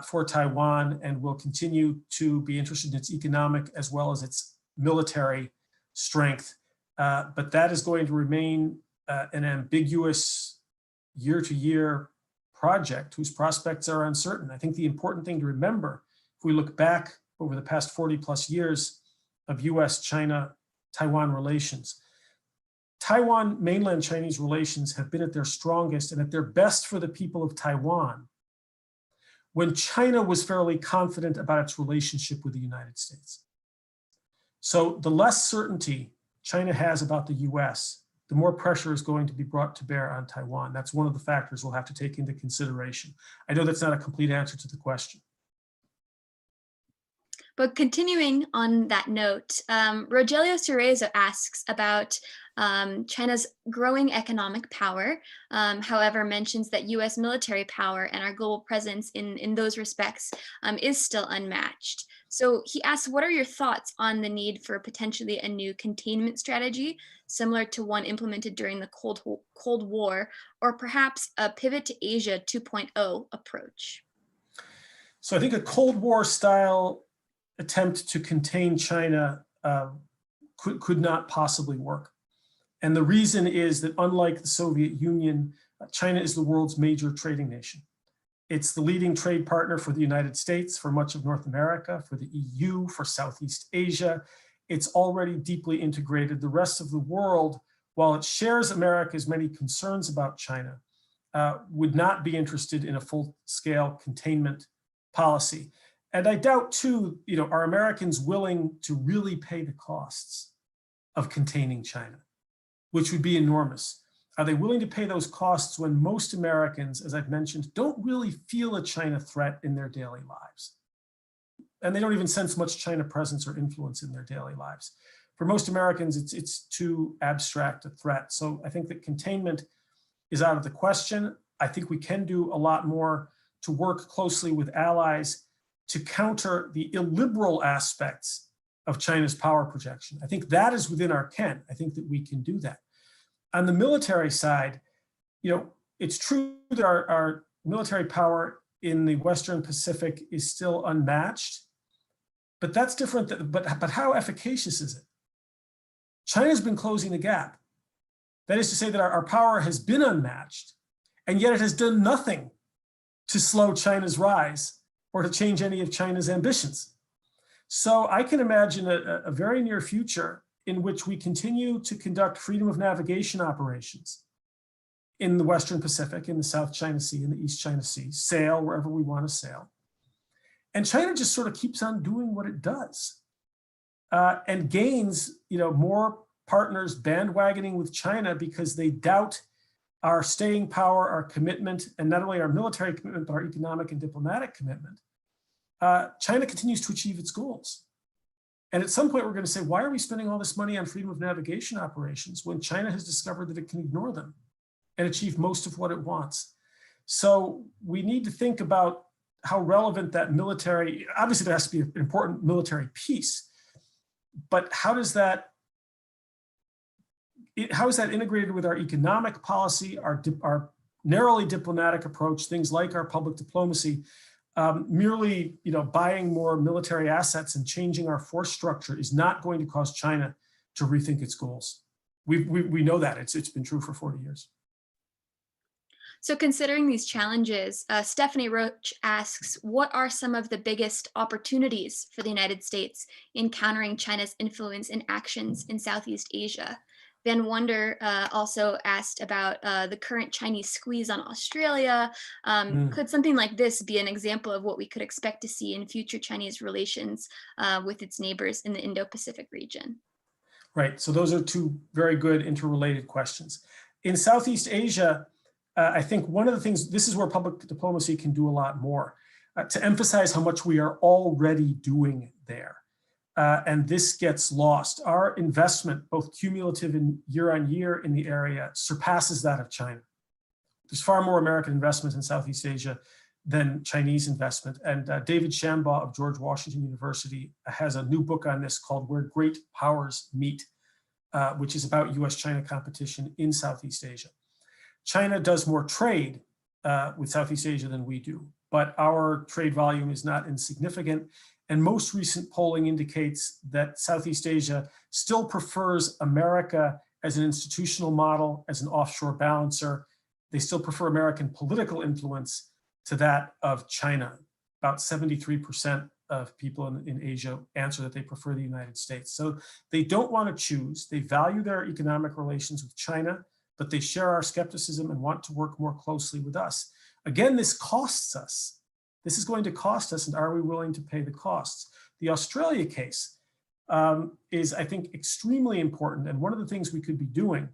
for Taiwan, and will continue to be interested in its economic as well as its military strength. But that is going to remain an ambiguous year-to-year project whose prospects are uncertain. I think the important thing to remember, if we look back over the past 40 plus years of US-China-Taiwan relations, Taiwan mainland Chinese relations have been at their strongest and at their best for the people of Taiwan when China was fairly confident about its relationship with the United States. So the less certainty China has about the US, the more pressure is going to be brought to bear on Taiwan. That's one of the factors we'll have to take into consideration. I know that's not a complete answer to the question. But continuing on that note, Rogelio Cerezo asks about China's growing economic power, however, mentions that US military power and our global presence in those respects is still unmatched. So he asks, what are your thoughts on the need for potentially a new containment strategy, similar to one implemented during the Cold War, or perhaps a pivot to Asia 2.0 approach? So I think a Cold War style attempt to contain China could not possibly work. And the reason is that unlike the Soviet Union, China is the world's major trading nation. It's the leading trade partner for the United States, for much of North America, for the EU, for Southeast Asia. It's already deeply integrated. The rest of the world, while it shares America's many concerns about China, would not be interested in a full-scale containment policy. And I doubt too, are Americans willing to really pay the costs of containing China, which would be enormous? Are they willing to pay those costs when most Americans, as I've mentioned, don't really feel a China threat in their daily lives? And they don't even sense much China presence or influence in their daily lives. For most Americans, it's too abstract a threat. So I think that containment is out of the question. I think we can do a lot more to work closely with allies to counter the illiberal aspects of China's power projection. I think that is within our ken. I think that we can do that. On the military side, it's true that our military power in the Western Pacific is still unmatched, but that's different. But how efficacious is it? China's been closing the gap. That is to say that our power has been unmatched, and yet it has done nothing to slow China's rise or to change any of China's ambitions. So I can imagine a very near future in which we continue to conduct freedom of navigation operations in the Western Pacific, in the South China Sea, in the East China Sea, sail wherever we want to sail. And China just sort of keeps on doing what it does and gains, more partners bandwagoning with China because they doubt our staying power, our commitment, and not only our military commitment, but our economic and diplomatic commitment. China continues to achieve its goals. And at some point, we're going to say, why are we spending all this money on freedom of navigation operations when China has discovered that it can ignore them and achieve most of what it wants? So we need to think about how relevant that military, obviously there has to be an important military piece, but how is that integrated with our economic policy, our narrowly diplomatic approach, things like our public diplomacy? Merely, buying more military assets and changing our force structure is not going to cause China to rethink its goals. We know that it's been true for 40 years. So considering these challenges, Stephanie Roach asks, what are some of the biggest opportunities for the United States in countering China's influence and actions in Southeast Asia? Van Wonder also asked about the current Chinese squeeze on Australia. Could something like this be an example of what we could expect to see in future Chinese relations with its neighbors in the Indo-Pacific region? Right, so those are two very good interrelated questions. In Southeast Asia, I think one of the things, this is where public diplomacy can do a lot more, to emphasize how much we are already doing there. And this gets lost. Our investment, both cumulative and year on year in the area, surpasses that of China. There's far more American investment in Southeast Asia than Chinese investment. And David Shambaugh of George Washington University has a new book on this called Where Great Powers Meet, which is about US-China competition in Southeast Asia. China does more trade with Southeast Asia than we do, but our trade volume is not insignificant. And most recent polling indicates that Southeast Asia still prefers America as an institutional model, as an offshore balancer. They still prefer American political influence to that of China. About 73% of people in Asia answer that they prefer the United States. So they don't want to choose. They value their economic relations with China, but they share our skepticism and want to work more closely with us. Again, this costs us. This is going to cost us, and are we willing to pay the costs? The Australia case is, I think, extremely important. And one of the things we could be doing,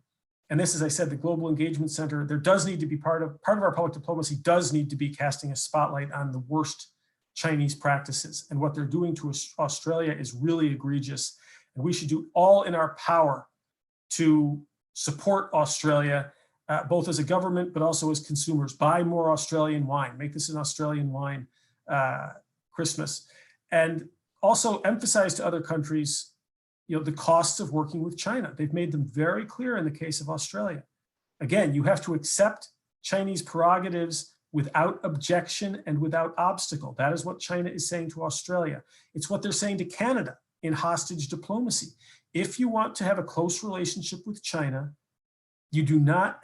and this, as I said, the Global Engagement Center, there does need to be part of our public diplomacy does need to be casting a spotlight on the worst Chinese practices. And what they're doing to Australia is really egregious. And we should do all in our power to support Australia, both as a government, but also as consumers. Buy more Australian wine, make this an Australian wine Christmas. And also emphasize to other countries, the costs of working with China. They've made them very clear in the case of Australia. Again, you have to accept Chinese prerogatives without objection and without obstacle. That is what China is saying to Australia. It's what they're saying to Canada in hostage diplomacy. If you want to have a close relationship with China, you do not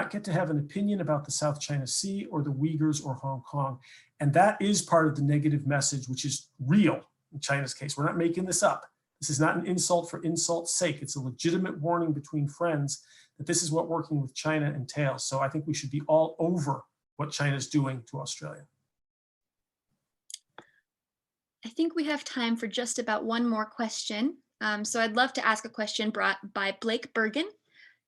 get to have an opinion about the South China Sea or the Uyghurs or Hong Kong. And that is part of the negative message, which is real in China's case. We're not making this up. This is not an insult for insult's sake. It's a legitimate warning between friends that this is what working with China entails. So I think we should be all over what China's doing to Australia. I think we have time for just about one more question. So I'd love to ask a question brought by Blake Bergen.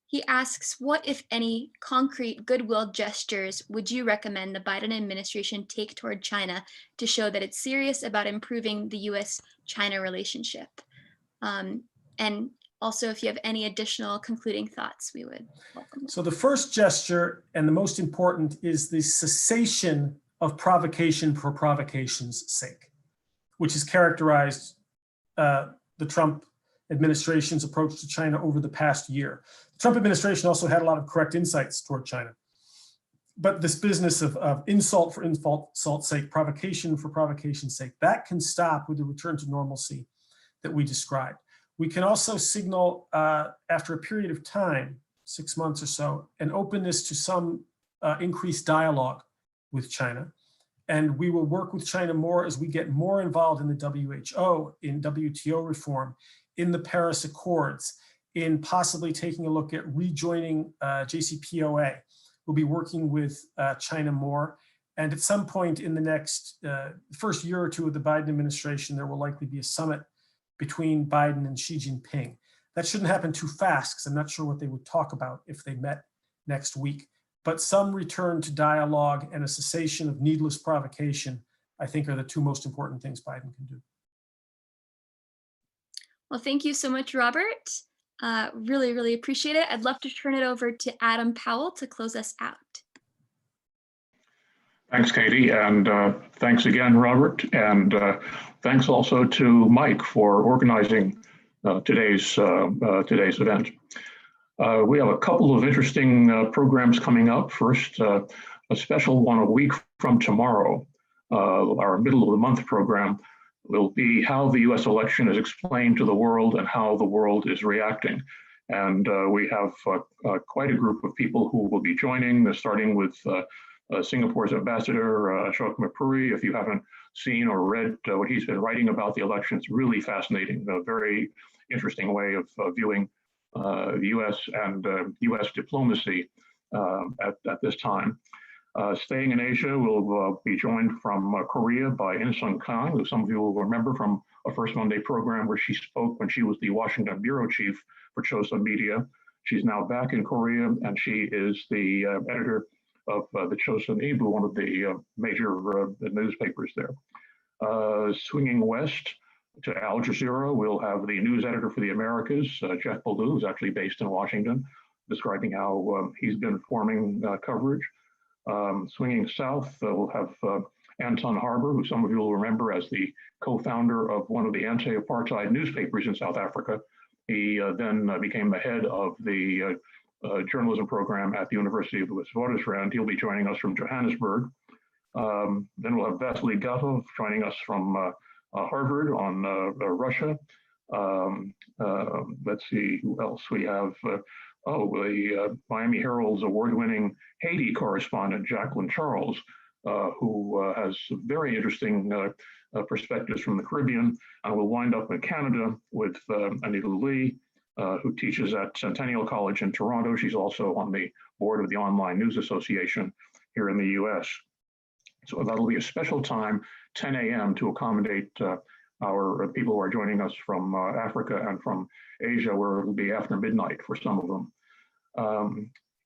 He asks, what, if any, concrete goodwill gestures would you recommend the Biden administration take toward China to show that it's serious about improving the US-China relationship? And also, if you have any additional concluding thoughts, we would welcome them. So the first gesture, and the most important, is the cessation of provocation for provocation's sake, which has characterized the Trump administration's approach to China over the past year. The Trump administration also had a lot of correct insights toward China. But this business of insult for insult's sake, provocation for provocation's sake, that can stop with the return to normalcy that we described. We can also signal, after a period of time, 6 months or so, an openness to some increased dialogue with China. And we will work with China more as we get more involved in the WHO, in WTO reform, in the Paris Accords, in possibly taking a look at rejoining JCPOA. We'll be working with China more. And at some point in the next first year or two of the Biden administration, there will likely be a summit between Biden and Xi Jinping. That shouldn't happen too fast, because I'm not sure what they would talk about if they met next week. But some return to dialogue and a cessation of needless provocation, I think, are the two most important things Biden can do. Well, thank you so much, Robert. Really, really appreciate it. I'd love to turn it over to Adam Powell to close us out. Thanks, Katie, and thanks again, Robert, and thanks also to Mike for organizing today's event. We have a couple of interesting programs coming up. First, a special one a week from tomorrow, our middle of the month program will be how the US election is explained to the world and how the world is reacting. And we have quite a group of people who will be joining, starting with Singapore's ambassador, Ashok Mapuri. If you haven't seen or read what he's been writing about the election, it's really fascinating, a very interesting way of viewing the US and US diplomacy at this time. Staying in Asia, we'll be joined from Korea by In-Sung Kang, who some of you will remember from a First Monday program where she spoke when she was the Washington bureau chief for Chosun Media. She's now back in Korea, and she is the editor of the Chosun Ilbo, one of the major newspapers there. Swinging west to Al Jazeera, we'll have the news editor for the Americas, Jeff Ballou, who's actually based in Washington, describing how he's been forming coverage. Swinging south, we'll have Anton Harbour, who some of you will remember as the co-founder of one of the anti-apartheid newspapers in South Africa. He then became the head of the journalism program at the University of Witwatersrand. He'll be joining us from Johannesburg. Then we'll have Vasily Gatov joining us from Harvard on Russia. Let's see who else we have. The Miami Herald's award-winning Haiti correspondent, Jacqueline Charles, who has very interesting perspectives from the Caribbean. And we'll wind up in Canada with Anita Lee, who teaches at Centennial College in Toronto. She's also on the board of the Online News Association here in the US. So that'll be a special time, 10 a.m. to accommodate our people who are joining us from Africa and from Asia, where it'll be after midnight for some of them.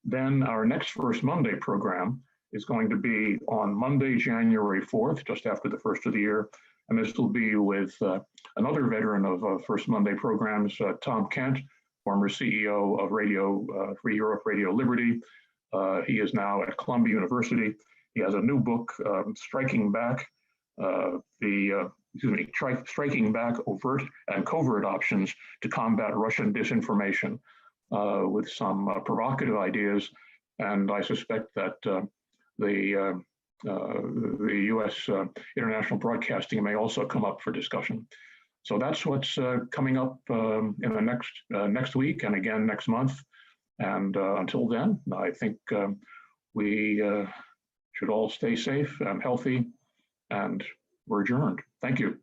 Then our next First Monday program is going to be on Monday, January 4th, just after the first of the year. And this will be with another veteran of First Monday programs, Tom Kent, former CEO of Radio Free Europe, Radio Liberty. He is now at Columbia University. He has a new book, Striking Back Overt and Covert Options to Combat Russian Disinformation, with some provocative ideas. And I suspect that the U.S. international broadcasting may also come up for discussion. So that's what's coming up in the next week and again next month. And until then, I think we should all stay safe and healthy, and we're adjourned. Thank you.